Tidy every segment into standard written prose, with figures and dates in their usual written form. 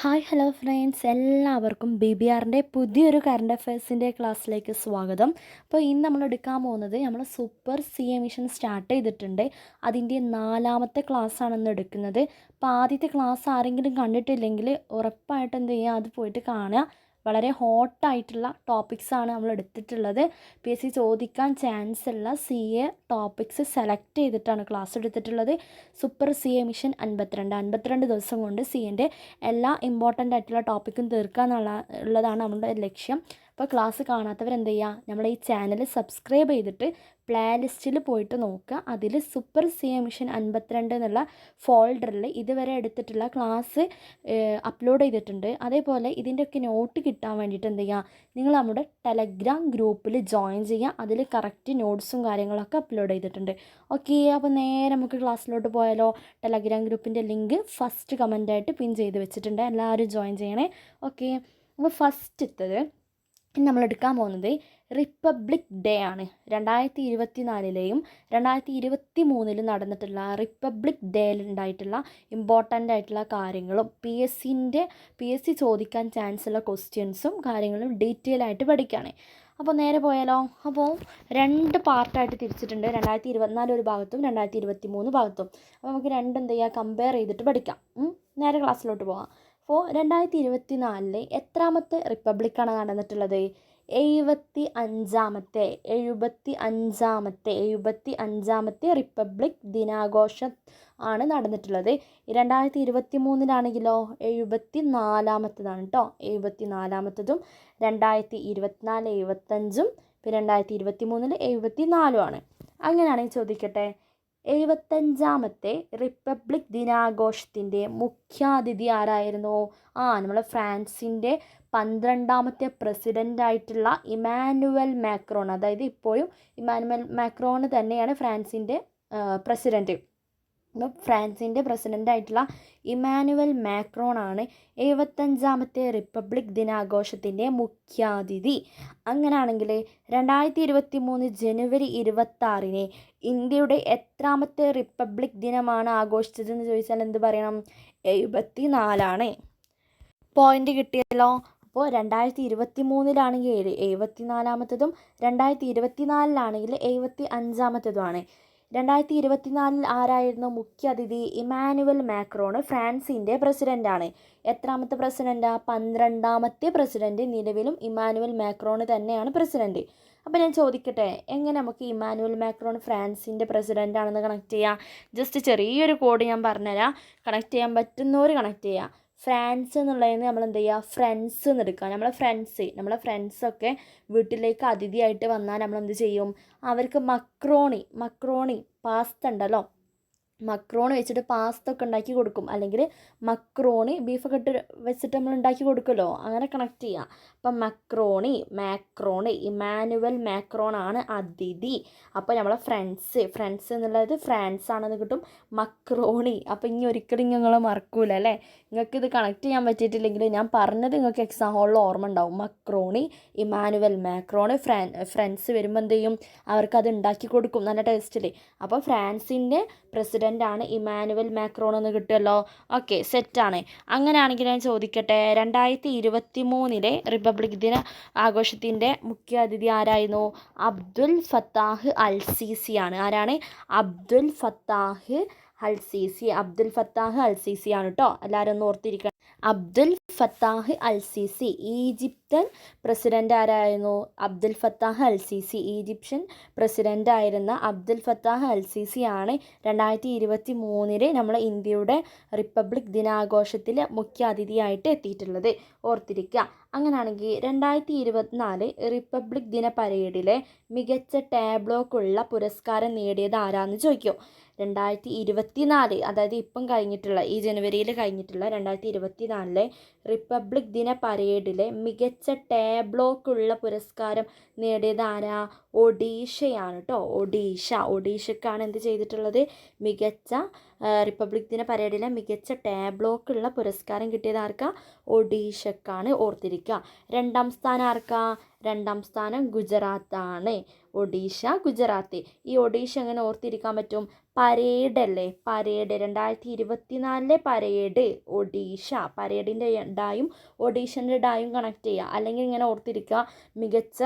Hi hello friends, എല്ലാവർക്കും BBRൻ്റെ പുതിയൊരു current അഫയേഴ്സിൻ്റെ ക്ലാസ്സിലേക്ക് സ്വാഗതം. അപ്പോൾ ഇന്ന് നമ്മൾ എടുക്കാൻ പോകുന്നത് നമ്മൾ സൂപ്പർ CA മിഷൻ സ്റ്റാർട്ട് ചെയ്തിട്ടുണ്ട്. അതിൻ്റെ 4ാമത്തെ ക്ലാസ്സാണ് ഇന്ന് എടുക്കുന്നത്. അപ്പോൾ ആദ്യത്തെ ക്ലാസ് ആരെങ്കിലും കണ്ടിട്ടില്ലെങ്കിൽ ഉറപ്പായിട്ട് എന്ത് ചെയ്യുക, അത് പോയിട്ട് കാണുക. വളരെ ഹോട്ടായിട്ടുള്ള ടോപ്പിക്സാണ് നമ്മൾ എടുത്തിട്ടുള്ളത്. PSC ചോദിക്കാൻ ചാൻസ് ഉള്ള CA ടോപ്പിക്സ് സെലക്ട് ചെയ്തിട്ടാണ് ക്ലാസ് എടുത്തിട്ടുള്ളത്. സൂപ്പർ CA മിഷൻ 52 ദിവസം കൊണ്ട് CAൻ്റെ എല്ലാ ഇമ്പോർട്ടൻ്റ് ആയിട്ടുള്ള ടോപ്പിക്കും തീർക്കുക ഉള്ളതാണ് നമ്മുടെ ലക്ഷ്യം. അപ്പോൾ ക്ലാസ് കാണാത്തവർ എന്ത് ചെയ്യുക, നമ്മൾ ഈ ചാനൽ സബ്സ്ക്രൈബ് ചെയ്തിട്ട് പ്ലേലിസ്റ്റിൽ പോയിട്ട് നോക്കുക. അതിൽ സൂപ്പർ CA മിഷൻ 52 എന്നുള്ള ഫോൾഡറിൽ ഇതുവരെ എടുത്തിട്ടുള്ള ക്ലാസ് അപ്ലോഡ് ചെയ്തിട്ടുണ്ട്. അതേപോലെ ഇതിൻ്റെയൊക്കെ നോട്ട് കിട്ടാൻ വേണ്ടിയിട്ട് എന്ത് ചെയ്യുക, നിങ്ങൾ നമ്മുടെ ടെലഗ്രാം ഗ്രൂപ്പിൽ ജോയിൻ ചെയ്യുക. അതിൽ കറക്റ്റ് നോട്ട്സും കാര്യങ്ങളൊക്കെ അപ്ലോഡ് ചെയ്തിട്ടുണ്ട്. ഓക്കെ, അപ്പോൾ നേരെ നമുക്ക് ക്ലാസ്സിലോട്ട് പോയാലോ. ടെലഗ്രാം ഗ്രൂപ്പിൻ്റെ ലിങ്ക് ഫസ്റ്റ് കമൻ്റായിട്ട് പിൻ ചെയ്ത് വെച്ചിട്ടുണ്ട്, എല്ലാവരും ജോയിൻ ചെയ്യണേ. ഓക്കെ, അപ്പോൾ ഫസ്റ്റത്തത് നമ്മൾ എടുക്കാൻ പോകുന്നത് റിപ്പബ്ലിക് ഡേ ആണ്. 2024ലെയും 2023ലും നടന്നിട്ടുള്ള റിപ്പബ്ലിക് ഡേയിൽ ഉണ്ടായിട്ടുള്ള ഇമ്പോർട്ടൻ്റ് ആയിട്ടുള്ള കാര്യങ്ങളും PSC ചോദിക്കാൻ ചാൻസ് ഉള്ള ക്വസ്റ്റ്യൻസും കാര്യങ്ങളും ഡീറ്റെയിൽ ആയിട്ട് പഠിക്കുകയാണ്. അപ്പോൾ നേരെ പോയാലോ. അപ്പോൾ 2 പാർട്ടായിട്ട് തിരിച്ചിട്ടുണ്ട്. 2024 ഒരു ഭാഗത്തും 2023 ഭാഗത്തും. അപ്പോൾ നമുക്ക് രണ്ടും എന്ത് ചെയ്യുക, കമ്പയർ ചെയ്തിട്ട് പഠിക്കാം. നേരെ ക്ലാസ്സിലോട്ട് പോകാം. അപ്പോൾ 2024 എത്രാമത്തെ റിപ്പബ്ലിക്കാണ് നടന്നിട്ടുള്ളത്? 75ാമത്തെ റിപ്പബ്ലിക് ദിനാഘോഷം ആണ് നടന്നിട്ടുള്ളത്. 2023 74ാമത്തേതാണ് കേട്ടോ. 74ാമത്തതും 2024 75ഉം പിന്നെ 2023 74ഉമാണ്. അങ്ങനെയാണെങ്കിൽ ചോദിക്കട്ടെ, 75ാമത്തെ റിപ്പബ്ലിക് ദിനാഘോഷത്തിൻ്റെ മുഖ്യാതിഥി ആരായിരുന്നു? നമ്മളെ ഫ്രാൻസിൻ്റെ 12ാമത്തെ പ്രസിഡൻ്റായിട്ടുള്ള ഇമാനുവൽ മാക്രോൺ. അതായത് ഇപ്പോഴും ഇമാനുവൽ മാക്രോൺ തന്നെയാണ് ഫ്രാൻസിൻ്റെ പ്രസിഡൻറ്റ്. അപ്പോൾ ഫ്രാൻസിൻ്റെ പ്രസിഡൻ്റായിട്ടുള്ള ഇമാനുവൽ മാക്രോൺ ആണ് 75ാമത്തെ റിപ്പബ്ലിക് ദിനാഘോഷത്തിൻ്റെ മുഖ്യാതിഥി. അങ്ങനെയാണെങ്കിൽ 2023 ജനുവരി 26 ഇന്ത്യയുടെ എത്രാമത്തെ റിപ്പബ്ലിക് ദിനമാണ് ആഘോഷിച്ചതെന്ന് ചോദിച്ചാൽ എന്ത് പറയണം? 74ആണ്. പോയിൻ്റ് കിട്ടിയല്ലോ. അപ്പോൾ 2023 74ാമത്തതും 2024 75ാമത്തതുമാണ്. 2024 ആരായിരുന്നു മുഖ്യ അതിഥി? ഇമാനുവൽ മാക്രോൺ, ഫ്രാൻസിൻ്റെ പ്രസിഡൻ്റാണ്. എത്രാമത്തെ പ്രസിഡൻ്റാണ്? 12ാമത്തെ പ്രസിഡൻറ്റ്. നിലവിലും ഇമാനുവൽ മാക്രോൺ തന്നെയാണ് പ്രസിഡൻറ്റ്. അപ്പോൾ ഞാൻ ചോദിക്കട്ടെ, എങ്ങനെ നമുക്ക് ഇമാനുവൽ മാക്രോൺ ഫ്രാൻസിൻ്റെ പ്രസിഡൻ്റ് ആണെന്ന് കണക്ട് ചെയ്യാം? ജസ്റ്റ് ചെറിയൊരു കോഡ് ഞാൻ പറഞ്ഞുതരാം. കണക്ട് ചെയ്യാൻ പറ്റുന്നവർ കണക്ട് ചെയ്യുക. ഫ്രാൻസ് എന്നുള്ളതിന് നമ്മൾ എന്ത് ചെയ്യുക, ഫ്രണ്ട്സ് എന്ന് എടുക്കുക. നമ്മളെ ഫ്രണ്ട്സൊക്കെ വീട്ടിലേക്ക് അതിഥിയായിട്ട് വന്നാൽ നമ്മൾ എന്ത് ചെയ്യും? അവർക്ക് മക്രോണി പാസ്ത ഉണ്ടല്ലോ, മക്രോണി വെച്ചിട്ട് പാസ്ത ഒക്കെ ഉണ്ടാക്കി കൊടുക്കും. അല്ലെങ്കിൽ മക്രോണി ബീഫൊക്കെ ഇട്ട് വെച്ചിട്ട് നമ്മൾ ഉണ്ടാക്കി കൊടുക്കുമല്ലോ, അങ്ങനെ കണക്ട് ചെയ്യുക. അപ്പം മാക്രോണി ഇമാനുവൽ മാക്രോൺ ആണ് അതിഥി. അപ്പോൾ നമ്മളെ ഫ്രണ്ട്സ് എന്നുള്ളത് ഫ്രാൻസ് ആണെന്ന് കിട്ടും. മക്രോണി അപ്പോൾ ഇനി ഒരിക്കലും നിങ്ങൾ മറക്കൂല അല്ലേ. നിങ്ങൾക്ക് ഇത് കണക്ട് ചെയ്യാൻ പറ്റിയിട്ടില്ലെങ്കിൽ ഞാൻ പറഞ്ഞത് നിങ്ങൾക്ക് എക്സാം ഹോളിൽ ഓർമ്മ ഉണ്ടാവും. മക്രോണി ഇമാനുവൽ മാക്രോണ് ഫ്രണ്ട്സ് വരുമ്പോൾ എന്ത് ചെയ്യും, അവർക്കത് ഉണ്ടാക്കി കൊടുക്കും നല്ല ടേസ്റ്റിൽ. അപ്പോൾ ഫ്രാൻസിൻ്റെ പ്രസിഡൻ്റാണ് ഇമാനുവൽ മാക്രോൺ എന്ന് കിട്ടുമല്ലോ. ഓക്കെ, സെറ്റാണ്. അങ്ങനെയാണെങ്കിൽ ഞാൻ ചോദിക്കട്ടെ, 2023 റിപ്പബ്ലിക് ദിന ആഘോഷത്തിൻ്റെ മുഖ്യ അതിഥി ആരായിരുന്നു? അബ്ദുൽ ഫത്താഹ് അൽ സീസി ആണ്. ആരാണ്? അബ്ദുൽ ഫത്താഹ് അൽ സീസി ആണ് കേട്ടോ. എല്ലാവരും ഒന്ന് ഓർത്തിരിക്കണം. അബ്ദുൽ ഫത്താഹ് അൽ സീസി. ഈജിപ്ഷ്യൻ പ്രസിഡൻ്റ് ആരായിരുന്നു? അബ്ദുൽ ഫത്താഹ് അൽ സീസി. ഈജിപ്ഷ്യൻ പ്രസിഡൻ്റ് ആയിരുന്ന അബ്ദുൽ ഫത്താഹ് അൽ സീസി ആണ് 2023 നമ്മൾ ഇന്ത്യയുടെ റിപ്പബ്ലിക് ദിനാഘോഷത്തിൽ മുഖ്യ അതിഥിയായിട്ട് എത്തിയിട്ടുള്ളത്. ഓർത്തിരിക്കുക. അങ്ങനെയാണെങ്കിൽ 2024 റിപ്പബ്ലിക് ദിന പരേഡിലെ മികച്ച ടാബ്ലോക്കുള്ള പുരസ്കാരം നേടിയത് ആരാന്ന് ചോദിക്കും. 2024 അതായത് ഇപ്പം കഴിഞ്ഞിട്ടുള്ള ഈ ജനുവരിയിൽ കഴിഞ്ഞിട്ടുള്ള 2024 റിപ്പബ്ലിക് ദിന പരേഡിലെ മികച്ച ടാബ്ലോക്കുള്ള പുരസ്കാരം നേടിയത് ആരാ? ഒഡീഷയാണ് കേട്ടോ. ഒഡീഷക്കാണ് എന്ത് ചെയ്തിട്ടുള്ളത്? മികച്ച റിപ്പബ്ലിക് ദിന പരേഡിലെ മികച്ച ടാബ്ലോക്കുള്ള പുരസ്കാരം കിട്ടിയത് ആർക്കാ? ഒഡീഷക്കാണ്. ഓർത്തിരിക്കുക. 2ാം സ്ഥാനം ആർക്കാ? 2ാം സ്ഥാനം ഗുജറാത്താണ്. ഒഡീഷ, ഗുജറാത്ത്. ഈ ഒഡീഷ എങ്ങനെ ഓർത്തിരിക്കാൻ പറ്റും? പരേഡ് അല്ലേ, പരേഡ് 2024 പരേഡ് ഒഡീഷ, പരേഡിൻ്റെ ഡായും ഒഡീഷൻ്റെ ഡായും കണക്ട് ചെയ്യുക. അല്ലെങ്കിൽ ഇങ്ങനെ ഓർത്തിരിക്കുക, മികച്ച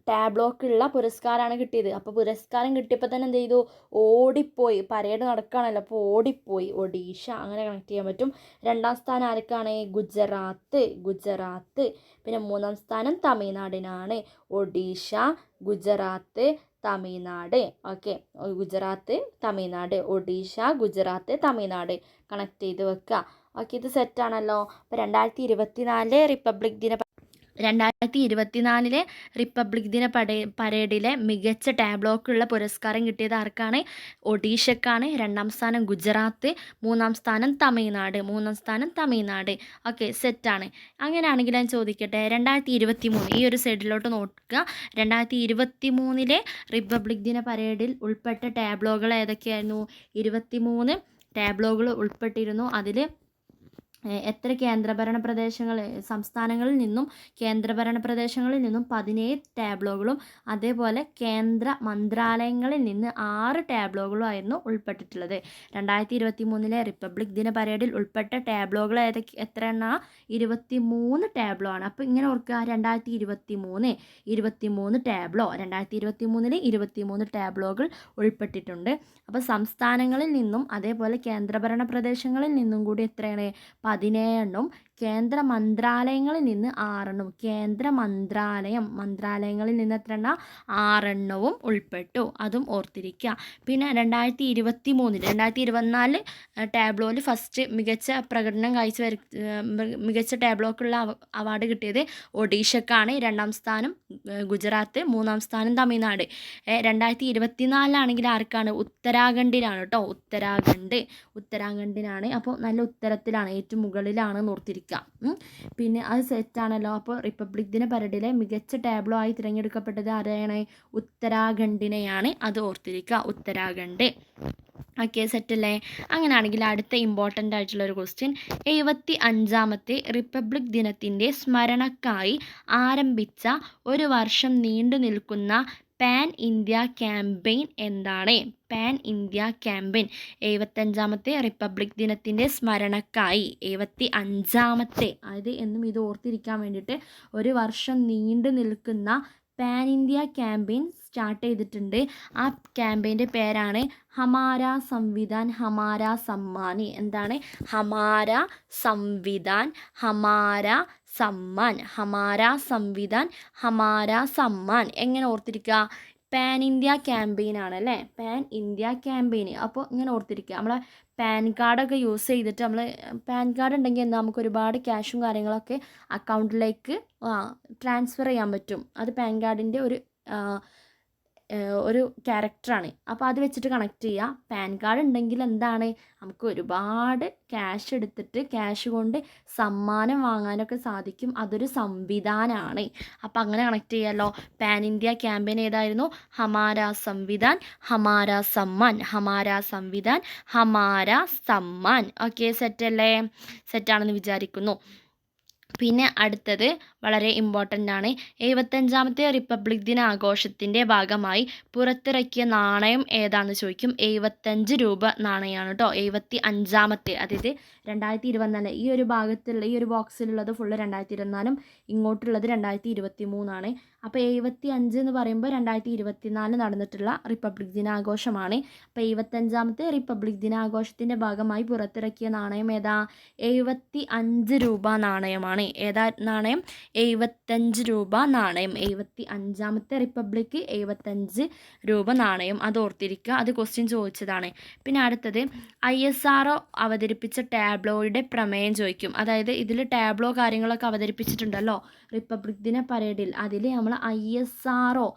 ടാബ്ലോക്കുള്ള പുരസ്കാരമാണ് കിട്ടിയത്. അപ്പോൾ പുരസ്കാരം കിട്ടിയപ്പോൾ തന്നെ എന്ത് ചെയ്തു, ഓടിപ്പോയി, പരേഡ് നടക്കുകയാണല്ലോ, അപ്പോൾ ഓടിപ്പോയി ഒഡീഷ, അങ്ങനെ കണക്ട് ചെയ്യാൻ പറ്റും. 2ാം സ്ഥാനം ആർക്കാണ്, ഗുജറാത്ത്. പിന്നെ 3ാം സ്ഥാനം തമിഴ്നാടിനാണ്, ഒഡീഷ, ഗുജറാത്ത്, തമിഴ്നാട്. ഓക്കെ, ഗുജറാത്ത്, തമിഴ്നാട്, ഒഡീഷ, ഗുജറാത്ത്, തമിഴ്നാട് കണക്ട് ചെയ്ത് വെക്കുക. ഓക്കെ, ഇത് സെറ്റാണല്ലോ. അപ്പോൾ 2024 റിപ്പബ്ലിക് ദിന 2024 റിപ്പബ്ലിക് ദിന പരേഡിലെ മികച്ച ടാബ്ലോക്കുള്ള പുരസ്കാരം കിട്ടിയത് ആർക്കാണ്, ഒഡീഷക്കാണ്. 2ാം സ്ഥാനം ഗുജറാത്ത്, 3ാം സ്ഥാനം തമിഴ്നാട്. ഓക്കെ, സെറ്റാണ്. അങ്ങനെയാണെങ്കിൽ ഞാൻ ചോദിക്കട്ടെ, 2023 ഈ ഒരു സൈഡിലോട്ട് നോക്കുക. 2023 റിപ്പബ്ലിക് ദിന പരേഡിൽ ഉൾപ്പെട്ട ടാബ്ലോകൾ ഏതൊക്കെയായിരുന്നു? 23 ടാബ്ലോകൾ ഉൾപ്പെട്ടിരുന്നു. അതിൽ എത്ര കേന്ദ്രഭരണ പ്രദേശങ്ങൾ, സംസ്ഥാനങ്ങളിൽ നിന്നും കേന്ദ്രഭരണ പ്രദേശങ്ങളിൽ നിന്നും 17 ടാബ്ലോകളും അതേപോലെ കേന്ദ്ര മന്ത്രാലയങ്ങളിൽ നിന്ന് 6 ടാബ്ലോകളും ആയിരുന്നു ഉൾപ്പെട്ടിട്ടുള്ളത്. 2023 റിപ്പബ്ലിക് ദിന പരേഡിൽ ഉൾപ്പെട്ട ടാബ്ലോകൾ എത്ര എണ്ണ? 23 ടാബ്ലോ ആണ്. അപ്പോൾ ഇങ്ങനെ ഓർക്കുക, 2023 ടാബ്ലോ, 2023 23 ടാബ്ലോകൾ ഉൾപ്പെട്ടിട്ടുണ്ട്. അപ്പോൾ സംസ്ഥാനങ്ങളിൽ നിന്നും അതേപോലെ കേന്ദ്രഭരണ പ്രദേശങ്ങളിൽ നിന്നും കൂടി എത്രയാണ്? 17 കേന്ദ്ര മന്ത്രാലയങ്ങളിൽ നിന്ന് 6 മന്ത്രാലയങ്ങളിൽ നിന്ന് എത്ര 6 ഉൾപ്പെട്ടു. അതും ഓർത്തിരിക്കുക. പിന്നെ 2024 ടാബ്ലോയിൽ ഫസ്റ്റ് മികച്ച പ്രകടനം മികച്ച ടാബ്ലോക്കുള്ള അവാർഡ് കിട്ടിയത് ഒഡീഷക്കാണ്. 2ാം സ്ഥാനം ഗുജറാത്ത്, 3ാം സ്ഥാനം തമിഴ്നാട്. 2024 ആർക്കാണ്? ഉത്തരാഖണ്ഡിനാണ് കേട്ടോ, ഉത്തരാഖണ്ഡിനാണ്. അപ്പോൾ നല്ല ഉത്തരത്തിലാണ്, ഏറ്റവും മുകളിലാണ് ഓർത്തിരിക്കുക. പിന്നെ അത് സെറ്റാണല്ലോ. അപ്പോൾ റിപ്പബ്ലിക് ദിന പരേഡിലെ മികച്ച ടാബ്ലോ ആയി തിരഞ്ഞെടുക്കപ്പെട്ടത് ആരെയാണ്? ഉത്തരാഖണ്ഡിനെയാണ്. അത് ഓർത്തിരിക്കുക, ഉത്തരാഖണ്ഡ്. ഓക്കെ, സെറ്റല്ലേ? അങ്ങനെയാണെങ്കിൽ അടുത്ത ഇമ്പോർട്ടൻ്റ് ആയിട്ടുള്ളൊരു ക്വസ്റ്റ്യൻ, 75ാമത്തെ റിപ്പബ്ലിക് ദിനത്തിൻ്റെ സ്മരണക്കായി ആരംഭിച്ച ഒരു വർഷം നീണ്ടു നിൽക്കുന്ന പാൻ ഇന്ത്യ ക്യാമ്പയിൻ എന്താണ്? പാൻ ഇന്ത്യ ക്യാമ്പയിൻ 75ാമത്തെ റിപ്പബ്ലിക് ദിനത്തിൻ്റെ സ്മരണക്കായി 75ാമത്തെ, അതായത് എന്നും ഇത് ഓർത്തിരിക്കാൻ വേണ്ടിയിട്ട്, ഒരു വർഷം നീണ്ടു നിൽക്കുന്ന പാൻ ഇന്ത്യ ക്യാമ്പയിൻ സ്റ്റാർട്ട് ചെയ്തിട്ടുണ്ട്. ആ ക്യാമ്പയിൻ്റെ പേരാണ് ഹമാരാ സംവിധാൻ ഹമാരാ സമ്മാൻ. എന്താണ്? ഹമാരാ സംവിധാൻ ഹമാരാ സമ്മാൻ, ഹമാരാ സംവിധാൻ ഹമാരാ സമ്മാൻ. എങ്ങനെ ഓർത്തിരിക്കുക? പാൻ ഇന്ത്യ ക്യാമ്പയിൻ ആണല്ലേ, പാൻ ഇന്ത്യ ക്യാമ്പയിൻ. അപ്പോൾ ഇങ്ങനെ ഓർത്തിരിക്കുക, നമ്മളെ പാൻ കാർഡൊക്കെ യൂസ് ചെയ്തിട്ട്, നമ്മൾ പാൻ കാർഡ് ഉണ്ടെങ്കിൽ എന്താ, നമുക്ക് ഒരുപാട് ക്യാഷും കാര്യങ്ങളൊക്കെ അക്കൗണ്ടിലേക്ക് ട്രാൻസ്ഫർ ചെയ്യാൻ പറ്റും. അത് പാൻ കാർഡിൻ്റെ ഒരു ക്യാരക്ടറാണ്. അപ്പോൾ അത് വെച്ചിട്ട് കണക്ട് ചെയ്യുക. പാൻ കാർഡ് ഉണ്ടെങ്കിൽ എന്താണ്, നമുക്ക് ഒരുപാട് ക്യാഷ് എടുത്തിട്ട് ക്യാഷ് കൊണ്ട് സമ്മാനം വാങ്ങാനൊക്കെ സാധിക്കും. അതൊരു സംവിധാനമാണ്. അപ്പോൾ അങ്ങനെ കണക്ട് ചെയ്യാമല്ലോ. പാൻ ഇന്ത്യ ക്യാമ്പയിൻ ഏതായിരുന്നു? ഹമാരാ സംവിധാൻ ഹമാരാ സമ്മാൻ, ഹമാരാ സംവിധാൻ ഹമാരാ സമ്മാൻ. ഓക്കെ, സെറ്റല്ലേ? സെറ്റാണെന്ന് വിചാരിക്കുന്നു. പിന്നെ അടുത്തത് വളരെ ഇമ്പോർട്ടൻ്റ് ആണ്. 75ാമത്തെ റിപ്പബ്ലിക് ദിന ആഘോഷത്തിൻ്റെ ഭാഗമായി പുറത്തിറക്കിയ നാണയം ഏതാണെന്ന് ചോദിക്കും. 75 രൂപ നാണയമാണ് കേട്ടോ. 75ാമത്തെ, അതായത് 2024, ഈ ഒരു ഭാഗത്തുള്ള ഈ ഒരു ബോക്സിലുള്ളത് ഫുള്ള് 2024, ഇങ്ങോട്ടുള്ളത് 2023. അപ്പോൾ 75 എന്ന് പറയുമ്പോൾ 2024 നടന്നിട്ടുള്ള റിപ്പബ്ലിക് ദിനാഘോഷമാണ്. അപ്പോൾ 75ാമത്തെ റിപ്പബ്ലിക് ദിനാഘോഷത്തിൻ്റെ ഭാഗമായി പുറത്തിറക്കിയ നാണയം ഏതാ? 75 രൂപ നാണയമാണ്. ഏതാ നാണയം? 75 രൂപ നാണയം. 75ാമത്തെ റിപ്പബ്ലിക് 75 രൂപ നാണയം. അത് ഓർത്തിരിക്കുക, അത് ക്വസ്റ്റ്യൻ ചോദിച്ചതാണ്. പിന്നെ അടുത്തത്, ISRO അവതരിപ്പിച്ച ടാബ്ലോയുടെ പ്രമേയം ചോദിക്കും. അതായത് ഇതിൽ ടാബ്ലോ കാര്യങ്ങളൊക്കെ അവതരിപ്പിച്ചിട്ടുണ്ടല്ലോ റിപ്പബ്ലിക് ദിന പരേഡിൽ. അതിൽ നമ്മൾ ISRO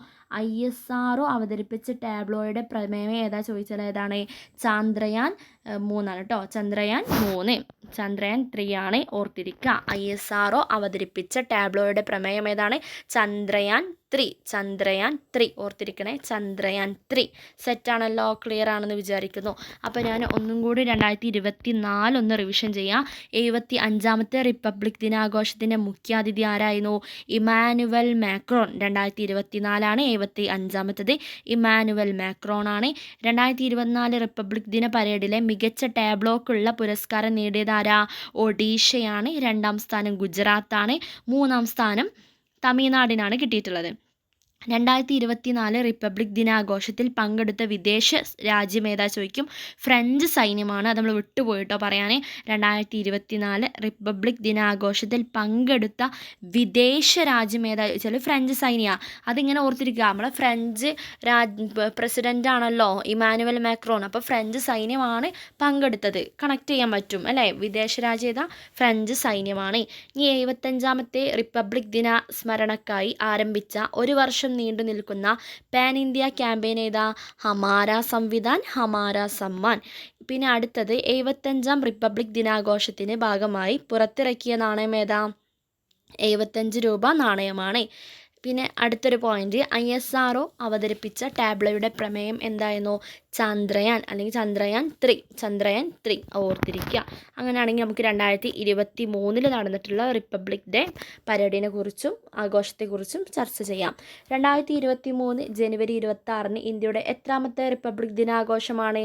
അവതരിപ്പിച്ച ടാബ്ലോയുടെ പ്രമേയം ഏതാ ചോദിച്ചാൽ ഏതാണ്? ചന്ദ്രയാൻ 3 ആണ് കേട്ടോ. ചന്ദ്രയാൻ 3, ചന്ദ്രയാൻ 3 ആണ്, ഓർത്തിരിക്കുക. ISRO അവതരിപ്പിച്ച ടാബ്ലോയുടെ പ്രമേയം ഏതാണ്? ചന്ദ്രയാൻ 3 ചന്ദ്രയാൻ 3 ഓർത്തിരിക്കണേ, ചന്ദ്രയാൻ 3 സെറ്റാണല്ലോ, ക്ലിയർ ആണെന്ന് വിചാരിക്കുന്നു. അപ്പോൾ ഞാൻ ഒന്നും കൂടി 2024 ഒന്ന് റിവിഷൻ ചെയ്യാം. 75ാമത്തെ റിപ്പബ്ലിക് ദിനാഘോഷത്തിൻ്റെ മുഖ്യാതിഥി ആരായിരുന്നു? Emmanuel Macron. 2024 75ാമത്തത് ഇമാനുവൽ മാക്രോൺ ആണ്. 2024 റിപ്പബ്ലിക് ദിന പരേഡിലെ മികച്ച ടാബ്ലോക്കുള്ള പുരസ്കാരം നേടിയതാരാ? ഒഡീഷയാണ്. 2ാം സ്ഥാനം ഗുജറാത്താണ്. 3ാം സ്ഥാനം തമിഴ്നാടിനാണ് കിട്ടിയിട്ടുള്ളത്. 2024 റിപ്പബ്ലിക് ദിനാഘോഷത്തിൽ പങ്കെടുത്ത വിദേശ രാജ്യമേതാ ചോദിക്കും. ഫ്രഞ്ച് സൈന്യമാണ്. അത് നമ്മൾ വിട്ടുപോയിട്ടോ പറയാൻ. 2024 റിപ്പബ്ലിക് ദിനാഘോഷത്തിൽ പങ്കെടുത്ത വിദേശ രാജ്യമേതാ ചോദിച്ചാൽ ഫ്രഞ്ച് സൈന്യമാണ്. അതിങ്ങനെ ഓർത്തിരിക്കുക. നമ്മളെ ഫ്രഞ്ച് പ്രസിഡൻ്റ് ആണല്ലോ ഇമാനുവൽ മാക്രോൺ. അപ്പോൾ ഫ്രഞ്ച് സൈന്യമാണ് പങ്കെടുത്തത്. കണക്ട് ചെയ്യാൻ പറ്റും അല്ലേ? വിദേശ രാജ്യം ഏതാ? ഫ്രഞ്ച് സൈന്യമാണ്. ഇനി 75ാമത്തെ റിപ്പബ്ലിക് ദിന സ്മരണക്കായി ആരംഭിച്ച ഒരു വർഷം നീണ്ടു നിൽക്കുന്ന പാൻ ഇന്ത്യ ക്യാമ്പയിൻ ഏതാ? ഹമാര സംവിധാൻ ഹമാര സമ്മാൻ. പിന്നെ അടുത്തത് 75ാം റിപ്പബ്ലിക് ദിനാഘോഷത്തിന് ഭാഗമായി പുറത്തിറക്കിയ നാണയം ഏതാ? 75 രൂപ നാണയമാണ്. പിന്നെ അടുത്തൊരു പോയിന്റ്, ISRO അവതരിപ്പിച്ച ടാബ്ലോയുടെ പ്രമേയം എന്തായിരുന്നു? ചന്ദ്രയാൻ അല്ലെങ്കിൽ ചന്ദ്രയാൻ 3. ചന്ദ്രയാൻ 3 ഓർത്തിരിക്കുക. അങ്ങനെയാണെങ്കിൽ നമുക്ക് 2023 നടന്നിട്ടുള്ള റിപ്പബ്ലിക് ഡേ പരേഡിനെ കുറിച്ചും ആഘോഷത്തെക്കുറിച്ചും ചർച്ച ചെയ്യാം. 2023 ജനുവരി 26 ഇന്ത്യയുടെ എത്രാമത്തെ റിപ്പബ്ലിക് ദിനാഘോഷമാണ്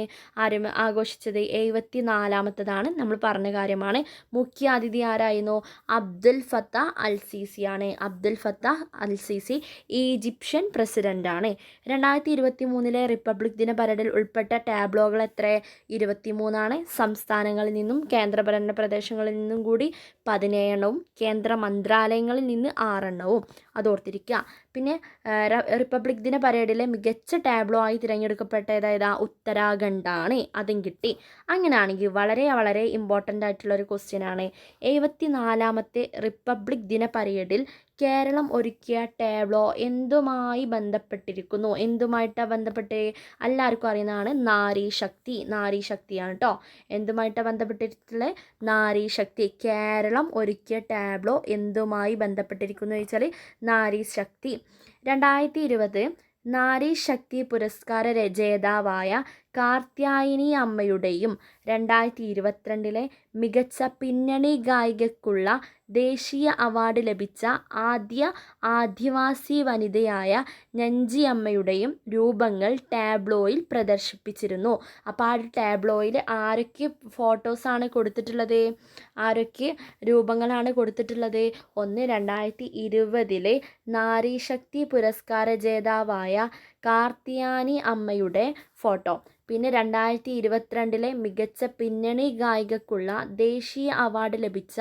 ആഘോഷിച്ചത്? 74ാമത്തതാണ്. നമ്മൾ പറഞ്ഞ കാര്യമാണ്. മുഖ്യ അതിഥി ആരായിരുന്നു? അബ്ദുൽ ഫത്താഹ് അൽ സിസിയാണ്. Abdul Fattah al Sisi Egyptian പ്രസിഡൻ്റാണ്. 2023 റിപ്പബ്ലിക് ദിന പരേഡിൽ ഉൾപ്പെട്ട ടാബ്ലോകൾ എത്ര? 23 സംസ്ഥാനങ്ങളിൽ നിന്നും കേന്ദ്രഭരണ പ്രദേശങ്ങളിൽ നിന്നും കൂടി 17 കേന്ദ്ര മന്ത്രാലയങ്ങളിൽ നിന്ന് 6 അതോർത്തിരിക്കുക. പിന്നെ റിപ്പബ്ലിക് ദിന പരേഡിലെ മികച്ച ടാബ്ലോ ആയി തിരഞ്ഞെടുക്കപ്പെട്ട ഏതാ? ഉത്തരാഖണ്ഡാണ്. അതും കിട്ടി. അങ്ങനെയാണെങ്കിൽ വളരെ വളരെ ഇമ്പോർട്ടൻ്റ് ആയിട്ടുള്ളൊരു ക്വസ്റ്റ്യൻ ആണ്. 74ാമത്തെ റിപ്പബ്ലിക് ദിന പരേഡിൽ കേരളം ഒരുക്കിയ ടാബ്ലോ എന്തുമായി ബന്ധപ്പെട്ടിരിക്കുന്നു? എന്തുമായിട്ടാണ് ബന്ധപ്പെട്ട്? എല്ലാവർക്കും അറിയുന്നതാണ് നാരീശക്തി. നാരീശക്തിയാണ് കേട്ടോ. എന്തുമായിട്ടാണ് ബന്ധപ്പെട്ടിട്ടുള്ളത്? നാരീശക്തി. കേരളം ഒരുക്കിയ ടാബ്ലോ എന്തുമായി ബന്ധപ്പെട്ടിരിക്കുന്നു ചോദിച്ചാൽ നാരീശക്തി. 2020 നാരീശക്തി പുരസ്കാര ജേതാവായ കാർത്യായനി അമ്മയുടെയും 2022 മികച്ച പിന്നണി ഗായികയ്ക്കുള്ള ദേശീയ അവാർഡ് ലഭിച്ച ആദ്യ ആദിവാസി വനിതയായ നഞ്ചി അമ്മയുടെയും രൂപങ്ങൾ ടാബ്ലോയിൽ പ്രദർശിപ്പിച്ചിരുന്നു. അപ്പോൾ ആ ടാബ്ലോയിൽ ആരൊക്കെ ഫോട്ടോസാണ് കൊടുത്തിട്ടുള്ളത്? ആരൊക്കെ രൂപങ്ങളാണ് കൊടുത്തിട്ടുള്ളത്? ഒന്ന് 2020 നാരീശക്തി പുരസ്കാര ജേതാവായ കാർത്യായനി അമ്മയുടെ ഫോട്ടോ. പിന്നെ 2022 മികച്ച പിന്നണി ഗായികയ്ക്കുള്ള ദേശീയ അവാർഡ് ലഭിച്ച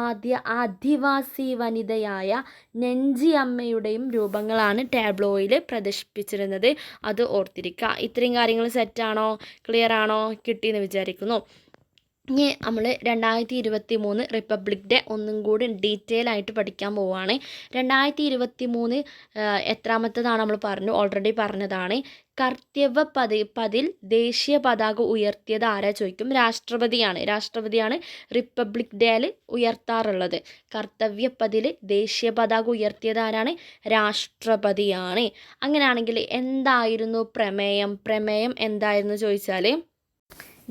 ആദ്യ ആദിവാസി വനിതയായ നഞ്ചി അമ്മയുടെയും രൂപങ്ങളാണ് ടാബ്ലോയിൽ പ്രദർശിപ്പിച്ചിരുന്നത്. അത് ഓർത്തിരിക്കുക. ഇത്രയും കാര്യങ്ങൾ സെറ്റാണോ? ക്ലിയർ ആണോ? കിട്ടിയെന്ന് വിചാരിക്കുന്നു. ഇനി നമ്മൾ 2023 റിപ്പബ്ലിക് ഡേ ഒന്നും കൂടി ഡീറ്റെയിൽ ആയിട്ട് പഠിക്കാൻ പോവുകയാണ്. 2023 എത്രാമത്തതാണ് നമ്മൾ പറഞ്ഞു? ഓൾറെഡി പറഞ്ഞതാണ്. കർത്തവ്യപഥിൽ ദേശീയ പതാക ഉയർത്തിയത് ആരാ ചോദിക്കും. രാഷ്ട്രപതിയാണ് റിപ്പബ്ലിക് ഡേയിൽ ഉയർത്താറുള്ളത്. കർത്തവ്യപഥിൽ ദേശീയ പതാക ഉയർത്തിയത് ആരാണ്? രാഷ്ട്രപതിയാണ്. അങ്ങനെയാണെങ്കിൽ എന്തായിരുന്നു പ്രമേയം എന്തായിരുന്നു ചോദിച്ചാൽ